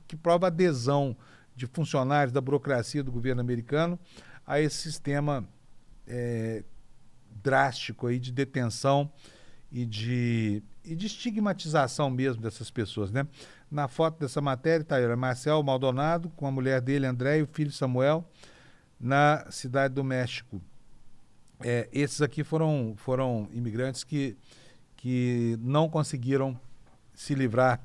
que prova adesão de funcionários da burocracia do governo americano a esse sistema drástico aí de detenção e de estigmatização mesmo dessas pessoas, né? Na foto dessa matéria está aí, Marcel Maldonado, com a mulher dele, André, e o filho Samuel, na Cidade do México. Esses aqui foram imigrantes que não conseguiram se livrar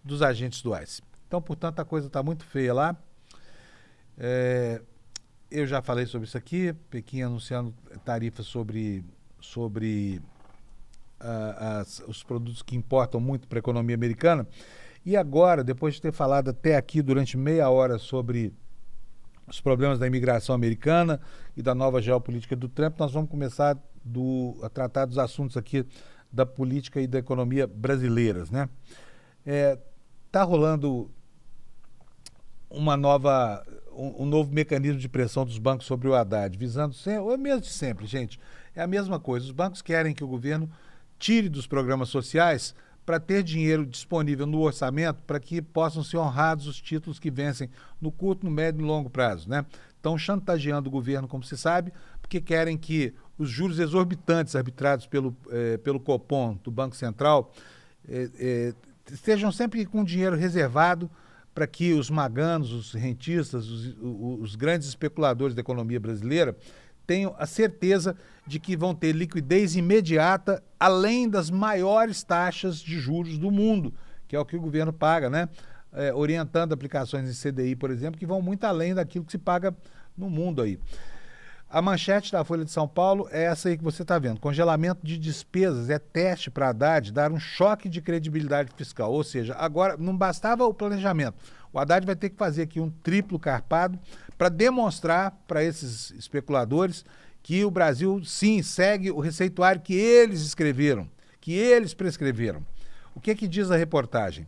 dos agentes do ICE. Então, portanto, a coisa está muito feia lá. Eu já falei sobre isso aqui, Pequim anunciando tarifas sobre os produtos que importam muito para a economia americana. E agora, depois de ter falado até aqui durante meia hora sobre os problemas da imigração americana e da nova geopolítica do Trump, nós vamos começar a tratar dos assuntos aqui da política e da economia brasileiras, né? Tá rolando um novo mecanismo de pressão dos bancos sobre o Haddad, visando é o mesmo de sempre, gente. É a mesma coisa. Os bancos querem que o governo tire dos programas sociais para ter dinheiro disponível no orçamento para que possam ser honrados os títulos que vencem no curto, no médio e no longo prazo, né? Estão chantageando o governo, como se sabe, porque querem que os juros exorbitantes arbitrados pelo Copom, do Banco Central, estejam sempre com dinheiro reservado para que os maganos, os rentistas, os grandes especuladores da economia brasileira tenham a certeza de que vão ter liquidez imediata, além das maiores taxas de juros do mundo, que é o que o governo paga, né? Orientando aplicações em CDI, por exemplo, que vão muito além daquilo que se paga no mundo aí. A manchete da Folha de São Paulo é essa aí que você está vendo. Congelamento de despesas é teste para Haddad dar um choque de credibilidade fiscal. Ou seja, agora não bastava o planejamento. O Haddad vai ter que fazer aqui um triplo carpado para demonstrar para esses especuladores que o Brasil, sim, segue o receituário que eles escreveram, que eles prescreveram. O que diz a reportagem?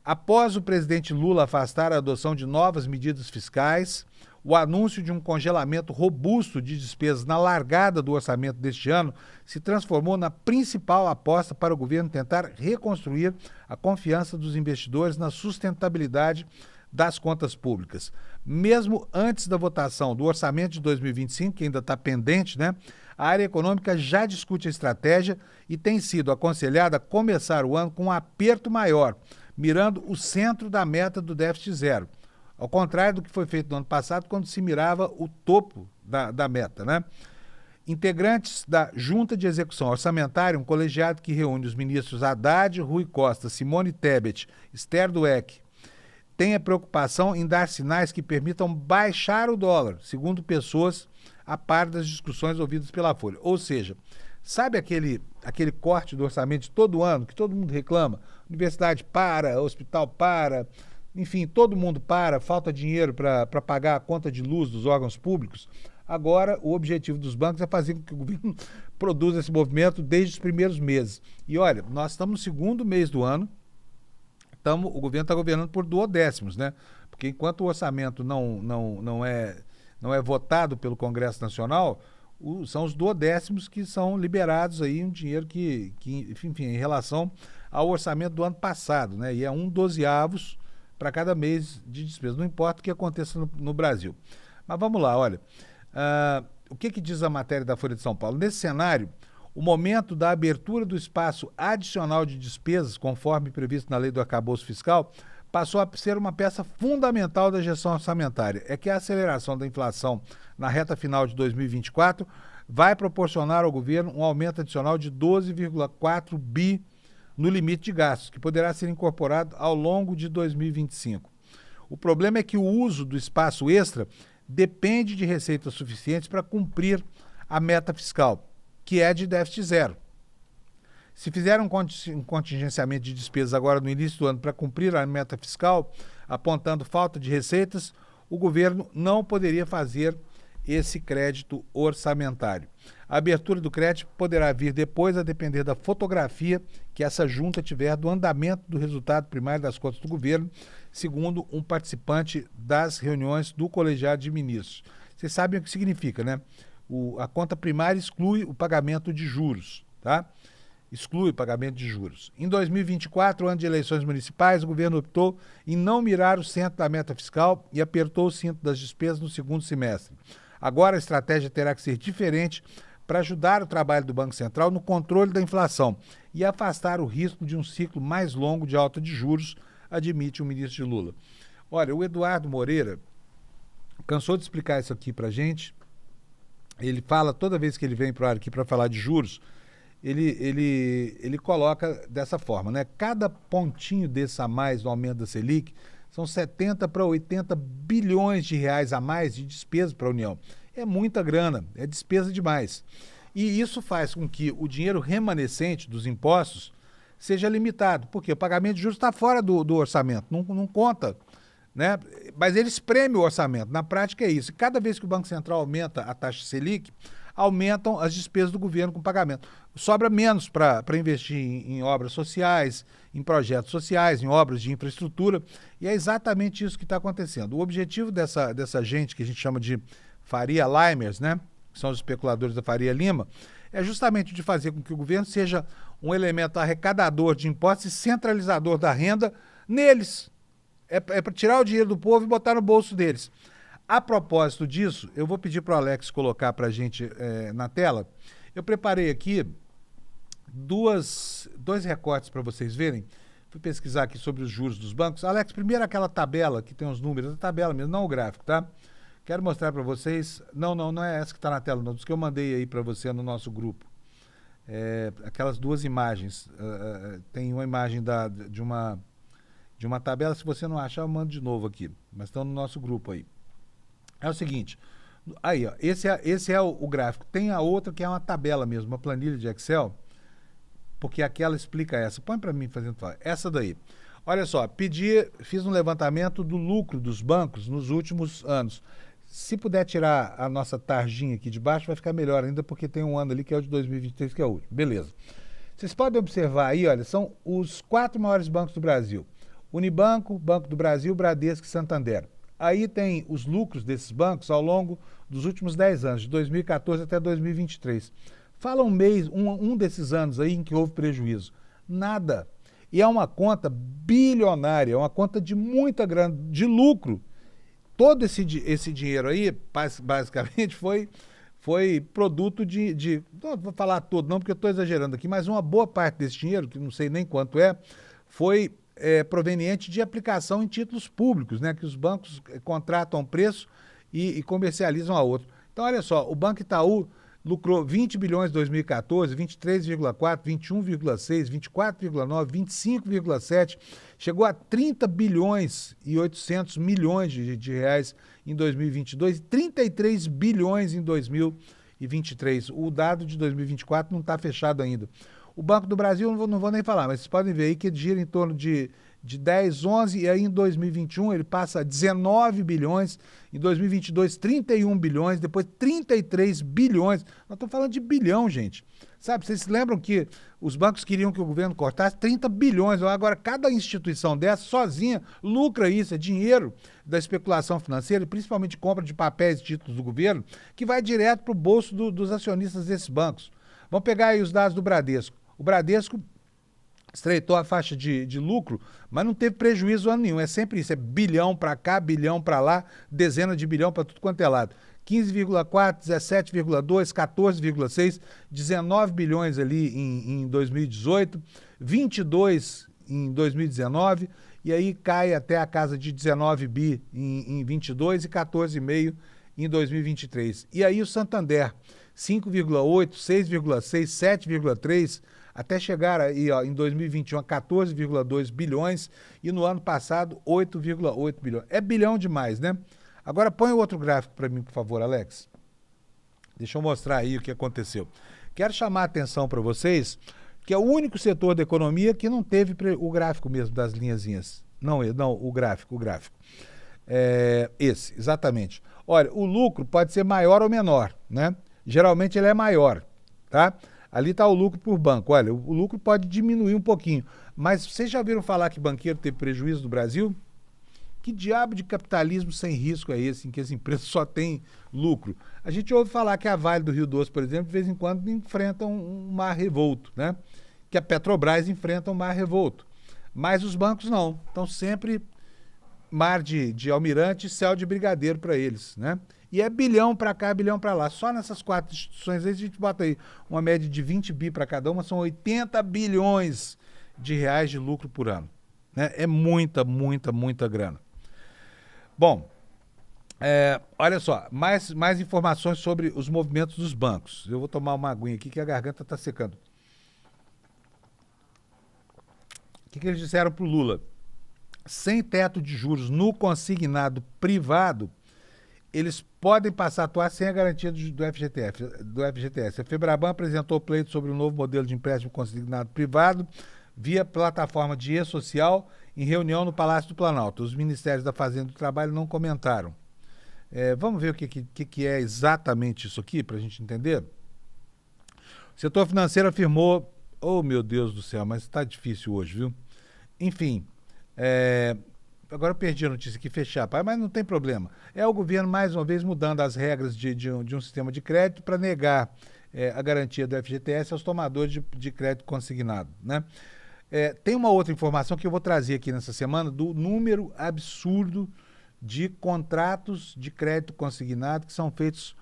Após o presidente Lula afastar a adoção de novas medidas fiscais, o anúncio de um congelamento robusto de despesas na largada do orçamento deste ano se transformou na principal aposta para o governo tentar reconstruir a confiança dos investidores na sustentabilidade das contas públicas. Mesmo antes da votação do orçamento de 2025, que ainda está pendente, né? A área econômica já discute a estratégia e tem sido aconselhada a começar o ano com um aperto maior, mirando o centro da meta do déficit zero. Ao contrário do que foi feito no ano passado, quando se mirava o topo da meta, né? Integrantes da Junta de Execução Orçamentária, um colegiado que reúne os ministros Haddad, Rui Costa, Simone Tebet, Esther Dweck, tem a preocupação em dar sinais que permitam baixar o dólar, segundo pessoas a par das discussões ouvidas pela Folha. Ou seja, sabe aquele corte do orçamento de todo ano, que todo mundo reclama? Universidade para, hospital para, enfim, todo mundo para, falta dinheiro para pagar a conta de luz dos órgãos públicos. Agora, o objetivo dos bancos é fazer com que o governo produza esse movimento desde os primeiros meses. E olha, nós estamos no segundo mês do ano, o governo está governando por duodécimos, né? Porque enquanto o orçamento não é votado pelo Congresso Nacional, são os duodécimos que são liberados aí, um dinheiro que enfim, em relação ao orçamento do ano passado, né? E é 1/12 para cada mês de despesa, não importa o que aconteça no Brasil. Mas vamos lá, olha, o que diz a matéria da Folha de São Paulo? Nesse cenário, o momento da abertura do espaço adicional de despesas, conforme previsto na lei do arcabouço fiscal, passou a ser uma peça fundamental da gestão orçamentária. É que a aceleração da inflação na reta final de 2024 vai proporcionar ao governo um aumento adicional de 12,4 bi no limite de gastos, que poderá ser incorporado ao longo de 2025. O problema é que o uso do espaço extra depende de receitas suficientes para cumprir a meta fiscal, que é de déficit zero. Se fizer um contingenciamento de despesas agora no início do ano para cumprir a meta fiscal, apontando falta de receitas, o governo não poderia fazer esse crédito orçamentário. A abertura do crédito poderá vir depois a depender da fotografia que essa junta tiver do andamento do resultado primário das contas do governo, segundo um participante das reuniões do colegiado de ministros. Vocês sabem o que significa, né? A conta primária exclui o pagamento de juros, tá? Exclui o pagamento de juros. Em 2024, ano de eleições municipais, o governo optou em não mirar o centro da meta fiscal e apertou o cinto das despesas no segundo semestre. Agora a estratégia terá que ser diferente para ajudar o trabalho do Banco Central no controle da inflação e afastar o risco de um ciclo mais longo de alta de juros, admite o ministro de Lula. Olha, o Eduardo Moreira cansou de explicar isso aqui para a gente. Ele fala, toda vez que ele vem para o ar aqui para falar de juros, ele coloca dessa forma, né? Cada pontinho desse a mais no aumento da Selic São 70 para 80 bilhões de reais a mais de despesa para a União. É muita grana, é despesa demais. E isso faz com que o dinheiro remanescente dos impostos seja limitado, porque o pagamento de juros está fora do orçamento, não conta, né? Mas ele espreme o orçamento, na prática é isso. E cada vez que o Banco Central aumenta a taxa Selic, aumentam as despesas do governo com pagamento. Sobra menos para investir em obras sociais, em projetos sociais, em obras de infraestrutura, e é exatamente isso que está acontecendo. O objetivo dessa gente que a gente chama de Faria Limers, né, que são os especuladores da Faria Lima, é justamente de fazer com que o governo seja um elemento arrecadador de impostos e centralizador da renda neles. É para tirar o dinheiro do povo e botar no bolso deles. A propósito disso, eu vou pedir para o Alex colocar para a gente na tela. Eu preparei aqui dois recortes para vocês verem. Fui pesquisar aqui sobre os juros dos bancos. Alex, primeiro aquela tabela que tem os números, a tabela mesmo, não o gráfico, tá? Quero mostrar para vocês. Não é essa que está na tela, não. Dos que eu mandei aí para você no nosso grupo. Aquelas duas imagens. Tem uma imagem de uma tabela. Se você não achar, eu mando de novo aqui. Mas estão no nosso grupo aí. É o seguinte, aí, ó, esse é o gráfico. Tem a outra que é uma tabela mesmo, uma planilha de Excel, porque aquela explica essa. Põe para mim fazendo favor. Essa daí. Olha só, fiz um levantamento do lucro dos bancos nos últimos anos. Se puder tirar a nossa tarjinha aqui de baixo, vai ficar melhor ainda, porque tem um ano ali que é o de 2023, que é o último. Beleza. Vocês podem observar aí, olha, são os 4 maiores bancos do Brasil. Unibanco, Banco do Brasil, Bradesco e Santander. Aí tem os lucros desses bancos ao longo dos últimos 10 anos, de 2014 até 2023. Fala um desses anos aí em que houve prejuízo. Nada. E é uma conta bilionária, é uma conta de muita grana, de lucro. Todo esse dinheiro aí, basicamente, foi produto não vou falar todo não, porque eu estou exagerando aqui, mas uma boa parte desse dinheiro, que não sei nem quanto foi proveniente de aplicação em títulos públicos, né, que os bancos contratam preço e comercializam a outro. Então, olha só, o Banco Itaú lucrou 20 bilhões em 2014, 23,4, 21,6, 24,9, 25,7, chegou a 30 bilhões e 800 milhões de reais em 2022 e 33 bilhões em 2023. O dado de 2024 não está fechado ainda. O Banco do Brasil, não vou nem falar, mas vocês podem ver aí que ele gira em torno de 10, 11, e aí em 2021 ele passa a 19 bilhões, em 2022 31 bilhões, depois 33 bilhões. Nós estamos falando de bilhão, gente. Sabe, vocês se lembram que os bancos queriam que o governo cortasse 30 bilhões, agora cada instituição dessa sozinha lucra isso, é dinheiro da especulação financeira, principalmente compra de papéis e títulos do governo, que vai direto para o bolso dos acionistas desses bancos. Vamos pegar aí os dados do Bradesco. O Bradesco estreitou a faixa de lucro, mas não teve prejuízo ano nenhum. É sempre isso, é bilhão para cá, bilhão para lá, dezena de bilhão para tudo quanto é lado. 15,4, 17,2, 14,6, 19 bilhões ali em 2018, 22 em 2019, e aí cai até a casa de 19 bi em 22 e 14,5 em 2023. E aí o Santander, 5,8, 6,6, 7,3, até chegar aí, ó, em 2021 a 14,2 bilhões e no ano passado 8,8 bilhões. É bilhão demais, né? Agora põe o outro gráfico para mim, por favor, Alex. Deixa eu mostrar aí o que aconteceu. Quero chamar a atenção para vocês que é o único setor da economia que não teve o gráfico mesmo das linhazinhas. Não, o gráfico. Esse, exatamente. Olha, o lucro pode ser maior ou menor, né? Geralmente ele é maior, tá? Ali está o lucro por banco. Olha, o lucro pode diminuir um pouquinho. Mas vocês já ouviram falar que banqueiro teve prejuízo no Brasil? Que diabo de capitalismo sem risco é esse, em que as empresas só têm lucro? A gente ouve falar que a Vale do Rio Doce, por exemplo, de vez em quando enfrenta um mar revolto, né? Que a Petrobras enfrenta um mar revolto. Mas os bancos não. Estão sempre mar de almirante e céu de brigadeiro para eles, né? E é bilhão para cá, bilhão para lá. Só nessas 4 instituições aí, a gente bota aí uma média de 20 bi para cada uma, são 80 bilhões de reais de lucro por ano, né? É muita grana. Bom, olha só, mais informações sobre os movimentos dos bancos. Eu vou tomar uma aguinha aqui que a garganta está secando. O que eles disseram para o Lula? sem teto de juros no consignado privado, eles podem passar a atuar sem a garantia do FGTS. A Febraban apresentou pleito sobre o novo modelo de empréstimo consignado privado via plataforma de e-social em reunião no Palácio do Planalto. Os Ministérios da Fazenda e do Trabalho não comentaram. Vamos ver o que é exatamente isso aqui, para a gente entender? O setor financeiro afirmou... Oh, meu Deus do céu, mas está difícil hoje, viu? Enfim, agora eu perdi a notícia aqui, fechar, mas não tem problema. É o governo, mais uma vez, mudando as regras de um sistema de crédito para negar a garantia do FGTS aos tomadores de crédito consignado, né? Tem uma outra informação que eu vou trazer aqui nessa semana do número absurdo de contratos de crédito consignado que são feitos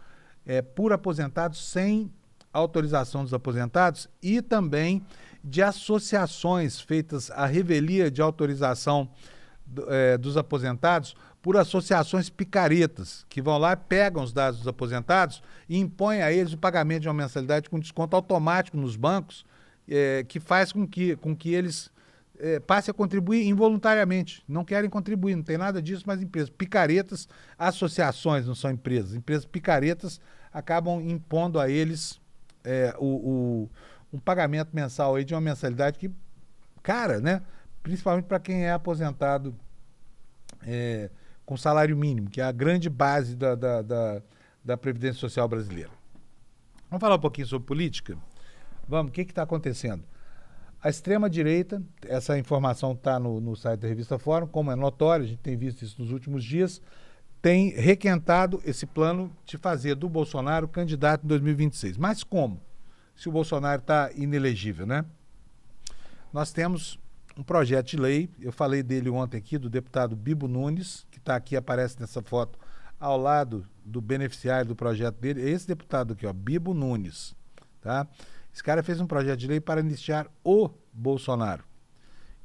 por aposentados sem autorização dos aposentados e também de associações feitas à revelia de autorização dos aposentados por associações picaretas, que vão lá, pegam os dados dos aposentados e impõem a eles o pagamento de uma mensalidade com desconto automático nos bancos, que faz com que eles passem a contribuir involuntariamente. Não querem contribuir, não tem nada disso, mas empresas picaretas, associações, não são empresas picaretas acabam impondo a eles um pagamento mensal aí de uma mensalidade que, cara, né? Principalmente para quem é aposentado com salário mínimo, que é a grande base da Previdência Social brasileira. Vamos falar um pouquinho sobre política? Vamos, o que está acontecendo? A extrema-direita, essa informação está no site da Revista Fórum, como é notório, a gente tem visto isso nos últimos dias, tem requentado esse plano de fazer do Bolsonaro candidato em 2026. Mas como? Se o Bolsonaro está inelegível, né? Nós temos um projeto de lei, eu falei dele ontem aqui, do deputado Bibo Nunes, que está aqui, aparece nessa foto, ao lado do beneficiário do projeto dele, é esse deputado aqui, ó, Bibo Nunes, tá? Esse cara fez um projeto de lei para iniciar o Bolsonaro.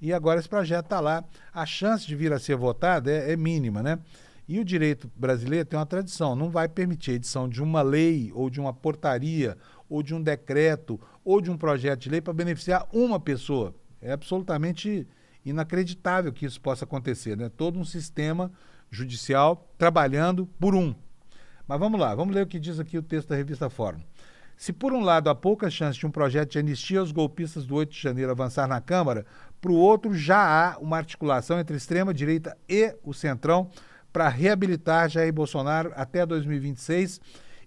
E agora esse projeto está lá. A chance de vir a ser votado é mínima, né? E o direito brasileiro tem uma tradição, não vai permitir a edição de uma lei, ou de uma portaria, ou de um decreto, ou de um projeto de lei para beneficiar uma pessoa. É absolutamente inacreditável que isso possa acontecer, né? Todo um sistema judicial trabalhando por um. Mas vamos lá, vamos ler o que diz aqui o texto da Revista Fórum. Se por um lado há pouca chance de um projeto de anistia aos golpistas do 8 de janeiro avançar na Câmara, para o outro já há uma articulação entre a extrema-direita e o Centrão para reabilitar Jair Bolsonaro até 2026,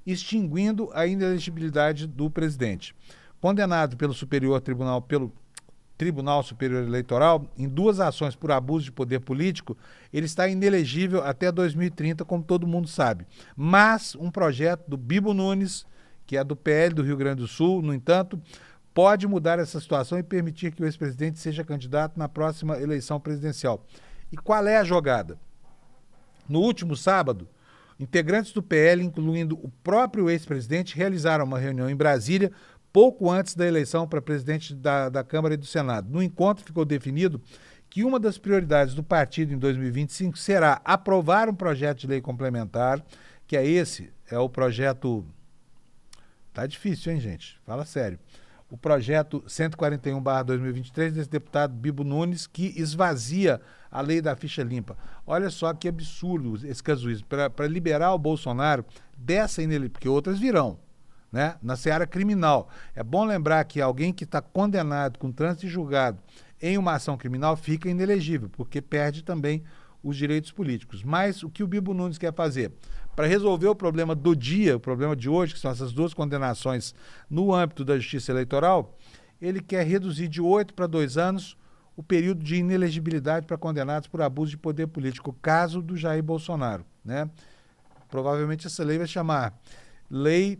extinguindo a inelegibilidade do presidente. Condenado pelo Tribunal Superior Eleitoral em 2 ações por abuso de poder político, ele está inelegível até 2030, como todo mundo sabe. Mas um projeto do Bibo Nunes, que é do PL do Rio Grande do Sul, no entanto, pode mudar essa situação e permitir que o ex-presidente seja candidato na próxima eleição presidencial. E qual é a jogada? No último sábado, integrantes do PL, incluindo o próprio ex-presidente, realizaram uma reunião em Brasília pouco antes da eleição para presidente da Câmara e do Senado. No encontro ficou definido que uma das prioridades do partido em 2025 será aprovar um projeto de lei complementar, que é o projeto... Tá difícil, hein, gente? Fala sério. O projeto 141/2023 desse deputado Bibo Nunes, que esvazia a lei da ficha limpa. Olha só que absurdo esse casuísmo. Para liberar o Bolsonaro dessa inelegibilidade, porque outras virão, né? Na seara criminal. É bom lembrar que alguém que está condenado com trânsito e julgado em uma ação criminal fica inelegível, porque perde também os direitos políticos. Mas o que o Bibo Nunes quer fazer? Para resolver o problema do dia, o problema de hoje, que são essas 2 condenações no âmbito da Justiça Eleitoral, ele quer reduzir de 8 para 2 anos o período de inelegibilidade para condenados por abuso de poder político, o caso do Jair Bolsonaro, né? Provavelmente essa lei vai chamar Lei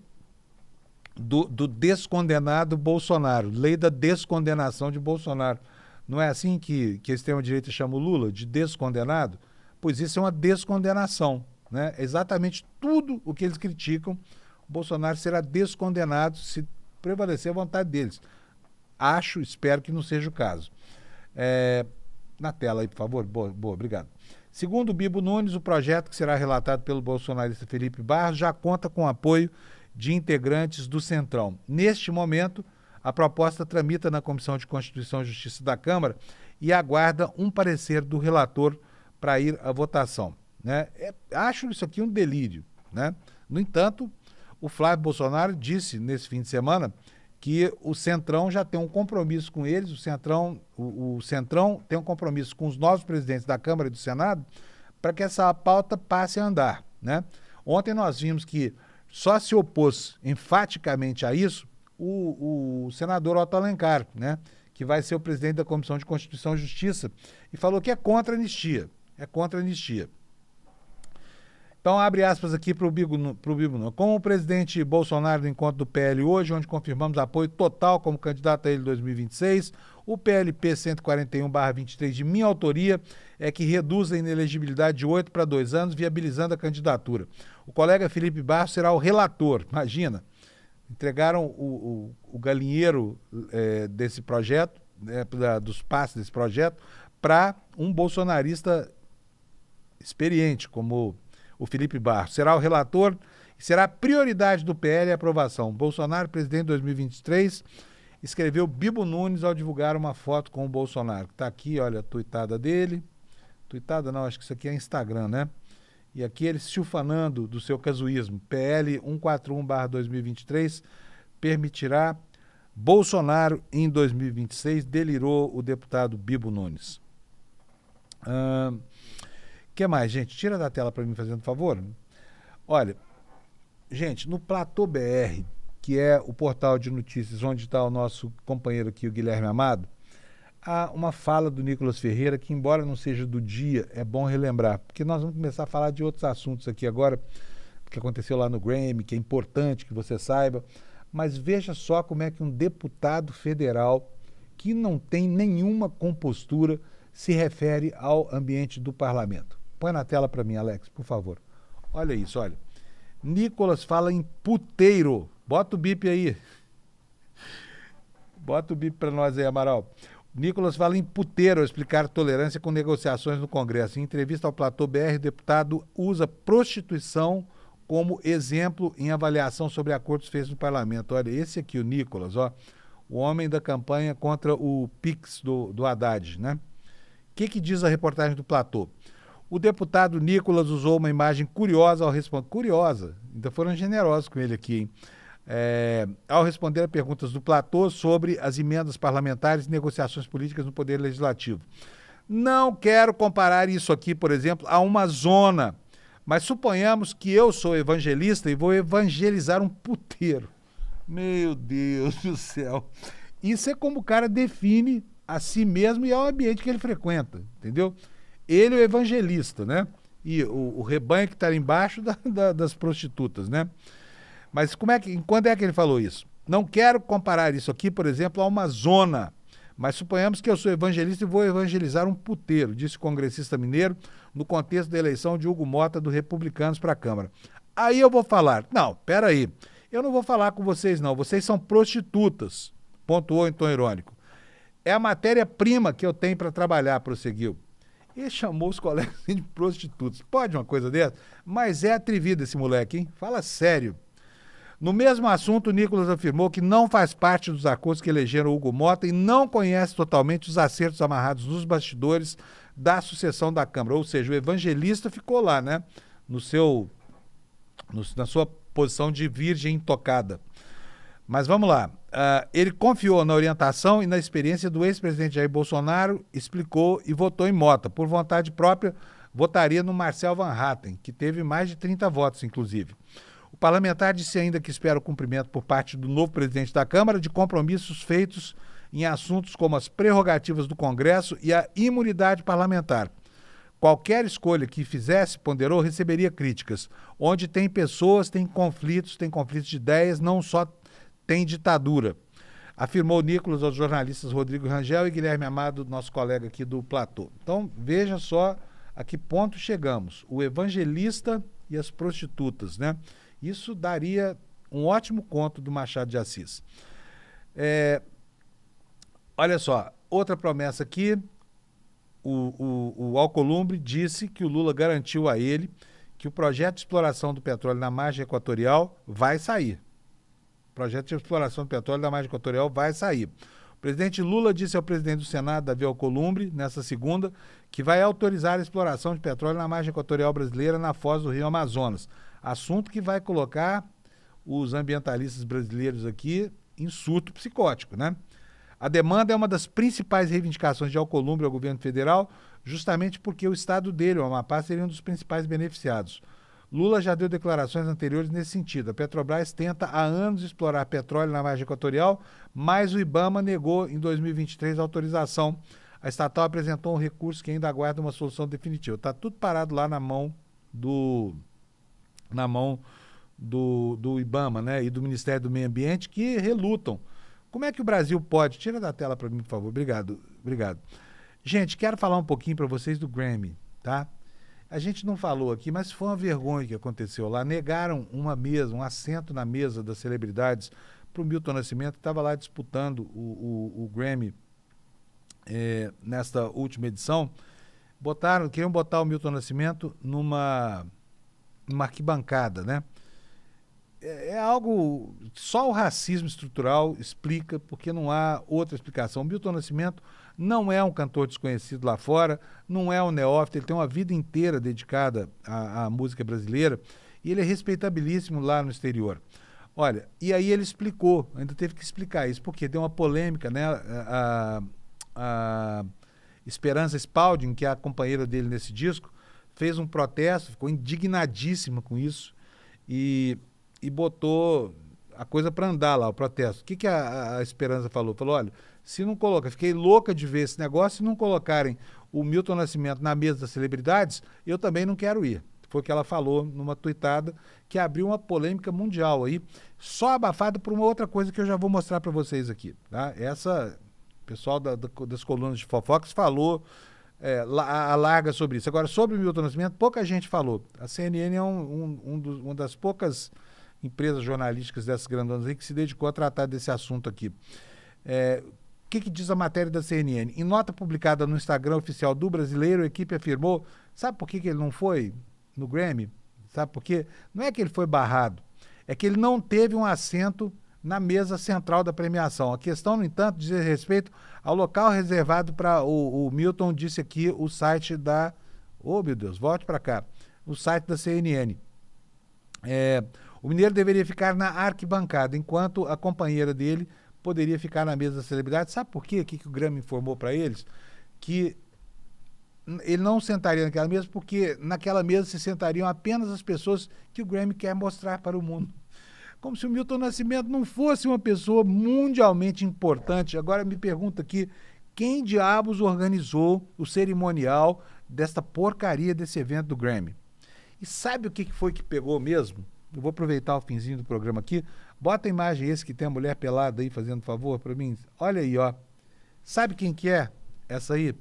do Descondenado Bolsonaro, Lei da Descondenação de Bolsonaro. Não é assim que a extrema-direita chama o Lula, de descondenado? Pois isso é uma descondenação, né? Exatamente tudo o que eles criticam, o Bolsonaro será descondenado se prevalecer a vontade deles. Espero que não seja o caso. Na tela aí, por favor. Boa, obrigado. Segundo o Bibo Nunes, o projeto que será relatado pelo bolsonarista Felipe Barros já conta com o apoio de integrantes do Centrão. Neste momento, a proposta tramita na Comissão de Constituição e Justiça da Câmara e aguarda um parecer do relator para ir à votação, né? Acho isso aqui um delírio, né? No entanto, o Flávio Bolsonaro disse nesse fim de semana que o Centrão já tem um compromisso com eles, o Centrão tem um compromisso com os novos presidentes da Câmara e do Senado para que essa pauta passe a andar, né? Ontem nós vimos que só se opôs enfaticamente a isso o senador Otto Alencar, né? Que vai ser o presidente da Comissão de Constituição e Justiça, e falou que é contra a anistia. É contra a anistia. Então, abre aspas aqui para o Bibo. Como o presidente Bolsonaro no encontro do PL hoje, onde confirmamos apoio total como candidato a ele em 2026, o PLP 141/23 de minha autoria é que reduz a inelegibilidade de 8 para 2 anos, viabilizando a candidatura. O colega Felipe Barros será o relator, imagina. Entregaram o galinheiro desse projeto, dos passes desse projeto, para um bolsonarista experiente, como o Felipe Barros. Será o relator e será prioridade do PL a aprovação. Bolsonaro, presidente de 2023, escreveu Bibo Nunes ao divulgar uma foto com o Bolsonaro. Está aqui, olha, a tuitada dele. Tuitada não, acho que isso aqui é Instagram, né? E aqui ele se ufanando do seu casuísmo. PL 141/2023 permitirá Bolsonaro em 2026, delirou o deputado Bibo Nunes. Que mais, gente? Tira da tela para mim, fazendo favor. Olha, gente, no Platô BR, que é o portal de notícias onde está o nosso companheiro aqui, o Guilherme Amado, há uma fala do Nicolas Ferreira que, embora não seja do dia, é bom relembrar, porque nós vamos começar a falar de outros assuntos aqui agora, que aconteceu lá no Grammy, que é importante que você saiba, mas veja só como é que um deputado federal que não tem nenhuma compostura se refere ao ambiente do parlamento. Põe na tela para mim, Alex, por favor. Olha isso, olha. Nicolas fala em puteiro. Bota o bip aí. Bota o bip para nós aí, Amaral. Nicolas fala em puteiro ao explicar tolerância com negociações no Congresso. Em entrevista ao Platô BR, o deputado usa prostituição como exemplo em avaliação sobre acordos feitos no parlamento. Olha, esse aqui, o Nicolas, ó, o homem da campanha contra o Pix do Haddad, né? O que diz a reportagem do Platô? O deputado Nicolas usou uma imagem curiosa ao responder. Curiosa, ainda foram generosos com ele aqui, hein? Ao responder a perguntas do Platô sobre as emendas parlamentares e negociações políticas no Poder Legislativo. Não quero comparar isso aqui, por exemplo, a uma zona, mas suponhamos que eu sou evangelista e vou evangelizar um puteiro. Meu Deus do céu. Isso é como o cara define a si mesmo e ao ambiente que ele frequenta, entendeu? Ele é o evangelista, né? E o rebanho que está embaixo das prostitutas, né? Mas quando é que ele falou isso? Não quero comparar isso aqui, por exemplo, a uma zona, mas suponhamos que eu sou evangelista e vou evangelizar um puteiro, disse o congressista mineiro, no contexto da eleição de Hugo Mota do Republicanos para a Câmara. Aí eu vou falar, não, peraí, eu não vou falar com vocês não, vocês são prostitutas, pontuou em tom irônico. É a matéria-prima que eu tenho para trabalhar, prosseguiu. Ele chamou os colegas de prostitutas. Pode uma coisa dessa? Mas é atrevido esse moleque, hein? Fala sério. No mesmo assunto, o Nicolas afirmou que não faz parte dos acordos que elegeram Hugo Mota e não conhece totalmente os acertos amarrados nos bastidores da sucessão da Câmara. Ou seja, o evangelista ficou lá, né? Na sua posição de virgem intocada. Mas vamos lá. Ele confiou na orientação e na experiência do ex-presidente Jair Bolsonaro, explicou e votou em Mota. Por vontade própria, votaria no Marcel Van Hatten, que teve mais de 30 votos, inclusive. O parlamentar disse ainda que espera o cumprimento por parte do novo presidente da Câmara de compromissos feitos em assuntos como as prerrogativas do Congresso e a imunidade parlamentar. Qualquer escolha que fizesse, ponderou, receberia críticas. Onde tem pessoas, tem conflitos de ideias, não só tem ditadura. Afirmou Nicolas aos jornalistas Rodrigo Rangel e Guilherme Amado, nosso colega aqui do Platô. Então, veja só a que ponto chegamos. O evangelista e as prostitutas, né? Isso daria um ótimo conto do Machado de Assis. Olha só, outra promessa aqui, o Alcolumbre disse que o Lula garantiu a ele que o projeto de exploração do petróleo na margem equatorial vai sair. O projeto de exploração do petróleo na margem equatorial vai sair. O presidente Lula disse ao presidente do Senado, Davi Alcolumbre, nessa segunda, que vai autorizar a exploração de petróleo na margem equatorial brasileira na foz do Rio Amazonas. Assunto que vai colocar os ambientalistas brasileiros aqui em surto psicótico, né? A demanda é uma das principais reivindicações de Alcolumbre ao governo federal, justamente porque o estado dele, o Amapá, seria um dos principais beneficiados. Lula já deu declarações anteriores nesse sentido. A Petrobras tenta há anos explorar petróleo na margem equatorial, mas o IBAMA negou em 2023 a autorização. A estatal apresentou um recurso que ainda aguarda uma solução definitiva. Está tudo parado lá na mão do IBAMA, né, e do Ministério do Meio Ambiente, que relutam. Como é que o Brasil pode... Tira da tela para mim, por favor. Obrigado. Gente, quero falar um pouquinho para vocês do Grammy, tá? A gente não falou aqui, mas foi uma vergonha que aconteceu lá. Negaram um assento na mesa das celebridades para o Milton Nascimento, que estava lá disputando o Grammy nesta última edição. Queriam botar o Milton Nascimento numa arquibancada, né? É algo... Só o racismo estrutural explica, porque não há outra explicação. O Milton Nascimento não é um cantor desconhecido lá fora, não é um neófito, ele tem uma vida inteira dedicada à música brasileira e ele é respeitabilíssimo lá no exterior. Olha, e aí ele explicou, ainda teve que explicar isso, porque deu uma polêmica, né? A Esperança Spalding, que é a companheira dele nesse disco, fez um protesto, ficou indignadíssima com isso e botou a coisa para andar lá, o protesto. O que a Esperança falou? Falou, olha, se não coloca, fiquei louca de ver esse negócio, se não colocarem o Milton Nascimento na mesa das celebridades, eu também não quero ir. Foi o que ela falou numa tuitada que abriu uma polêmica mundial aí, só abafada por uma outra coisa que eu já vou mostrar para vocês aqui, tá? O pessoal das colunas de fofocas falou a larga sobre isso. Agora, sobre o Milton Nascimento, pouca gente falou. A CNN é uma das poucas empresas jornalísticas dessas grandonas aí que se dedicou a tratar desse assunto aqui. O que diz a matéria da CNN? Em nota publicada no Instagram oficial do brasileiro, a equipe afirmou, sabe por que ele não foi no Grammy? Sabe por quê? Não é que ele foi barrado, é que ele não teve um assento na mesa central da premiação. A questão, no entanto, diz respeito ao local reservado para o Milton, disse aqui o site da... Oh, meu Deus, volte para cá. O site da CNN. O mineiro deveria ficar na arquibancada, enquanto a companheira dele poderia ficar na mesa da celebridade. Sabe por quê? O que o Grammy informou para eles? Que ele não sentaria naquela mesa, porque naquela mesa se sentariam apenas as pessoas que o Grammy quer mostrar para o mundo. Como se o Milton Nascimento não fosse uma pessoa mundialmente importante. Agora me pergunta aqui, quem diabos organizou o cerimonial desta porcaria desse evento do Grammy? E sabe o que foi que pegou mesmo? Eu vou aproveitar o finzinho do programa aqui. Bota a imagem esse que tem a mulher pelada aí, fazendo favor para mim. Olha aí, ó. Sabe quem que é essa aí?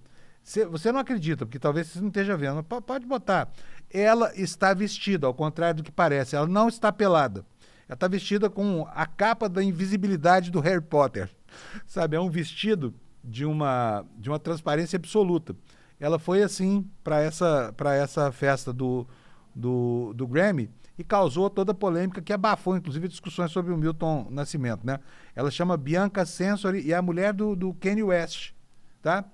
Você não acredita, porque talvez você não esteja vendo. Pode botar. Ela está vestida, ao contrário do que parece. Ela não está pelada. Ela está vestida com a capa da invisibilidade do Harry Potter. Sabe, é um vestido de uma transparência absoluta. Ela foi assim para essa festa do Grammy e causou toda a polêmica que abafou, inclusive, discussões sobre o Milton Nascimento, né? Ela chama Bianca Censori e é a mulher do Kanye West, tá?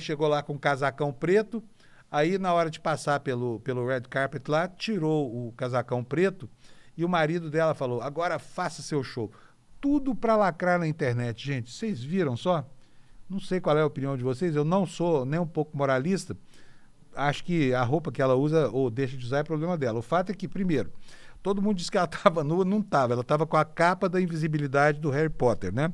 Chegou lá com um casacão preto, aí na hora de passar pelo red carpet lá, tirou o casacão preto e o marido dela falou, agora faça seu show. Tudo para lacrar na internet, gente. Vocês viram só? Não sei qual é a opinião de vocês, eu não sou nem um pouco moralista. Acho que a roupa que ela usa ou deixa de usar é problema dela. O fato é que, primeiro, todo mundo disse que ela estava nua, não estava. Ela estava com a capa da invisibilidade do Harry Potter, né?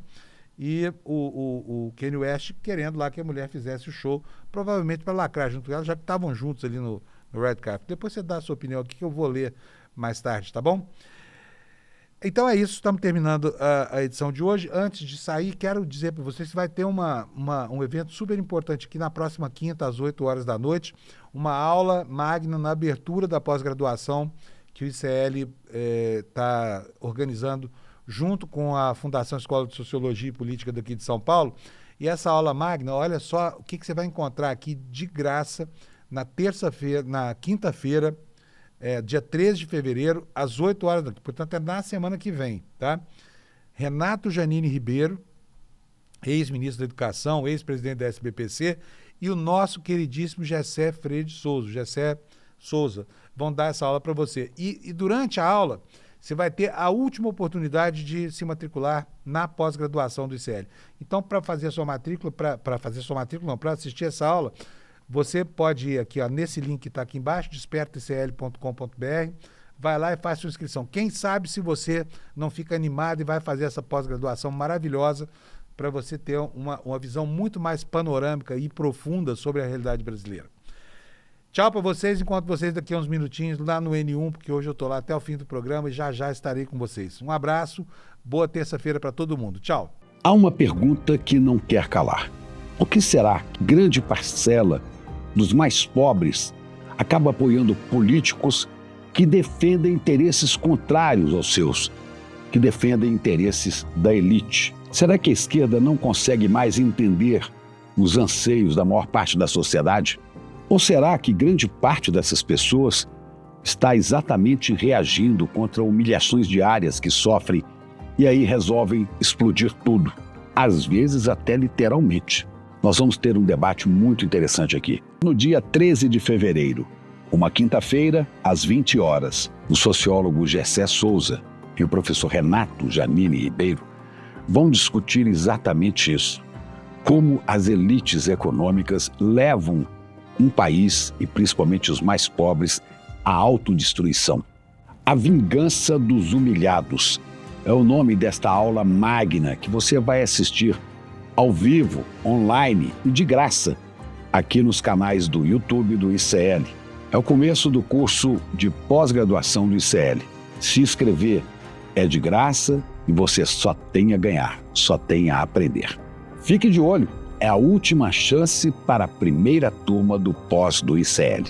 E o Kanye West querendo lá que a mulher fizesse o show, provavelmente para lacrar junto com ela, já que estavam juntos ali no red carpet. Depois você dá a sua opinião aqui que eu vou ler mais tarde, tá bom? Então é isso, estamos terminando a edição de hoje. Antes de sair, quero dizer para vocês que vai ter um evento super importante aqui na próxima quinta, às 8 horas da noite, uma aula magna na abertura da pós-graduação que o ICL está organizando junto com a Fundação Escola de Sociologia e Política daqui de São Paulo. E essa aula magna, olha só o que você vai encontrar aqui de graça na quinta-feira, dia 13 de fevereiro, às 8 horas da noite. Portanto, é na semana que vem, tá? Renato Janine Ribeiro, ex-ministro da Educação, ex-presidente da SBPC, e o nosso queridíssimo Gessé Freire de Souza, Gessé Souza, vão dar essa aula para você. E durante a aula, você vai ter a última oportunidade de se matricular na pós-graduação do ICL. Então, para fazer a sua matrícula, para assistir essa aula, você pode ir aqui, ó, nesse link que está aqui embaixo, despertaicl.com.br, vai lá e faz sua inscrição. Quem sabe se você não fica animado e vai fazer essa pós-graduação maravilhosa para você ter uma visão muito mais panorâmica e profunda sobre a realidade brasileira. Tchau para vocês, encontro vocês daqui a uns minutinhos lá no N1, porque hoje eu estou lá até o fim do programa e já estarei com vocês. Um abraço, boa terça-feira para todo mundo. Tchau. Há uma pergunta que não quer calar. Por que será que grande parcela dos mais pobres acaba apoiando políticos que defendem interesses contrários aos seus, que defendem interesses da elite? Será que a esquerda não consegue mais entender os anseios da maior parte da sociedade? Ou será que grande parte dessas pessoas está exatamente reagindo contra humilhações diárias que sofrem e aí resolvem explodir tudo? Às vezes até literalmente. Nós vamos ter um debate muito interessante aqui. No dia 13 de fevereiro, uma quinta-feira, às 20 horas, o sociólogo Gessé Souza e o professor Renato Janine Ribeiro vão discutir exatamente isso. Como as elites econômicas levam um país, e principalmente os mais pobres, à autodestruição. A vingança dos humilhados é o nome desta aula magna que você vai assistir ao vivo, online e de graça, aqui nos canais do YouTube do ICL. É o começo do curso de pós-graduação do ICL. Se inscrever é de graça e você só tem a ganhar, só tem a aprender. Fique de olho, é a última chance para a primeira turma do pós do ICL.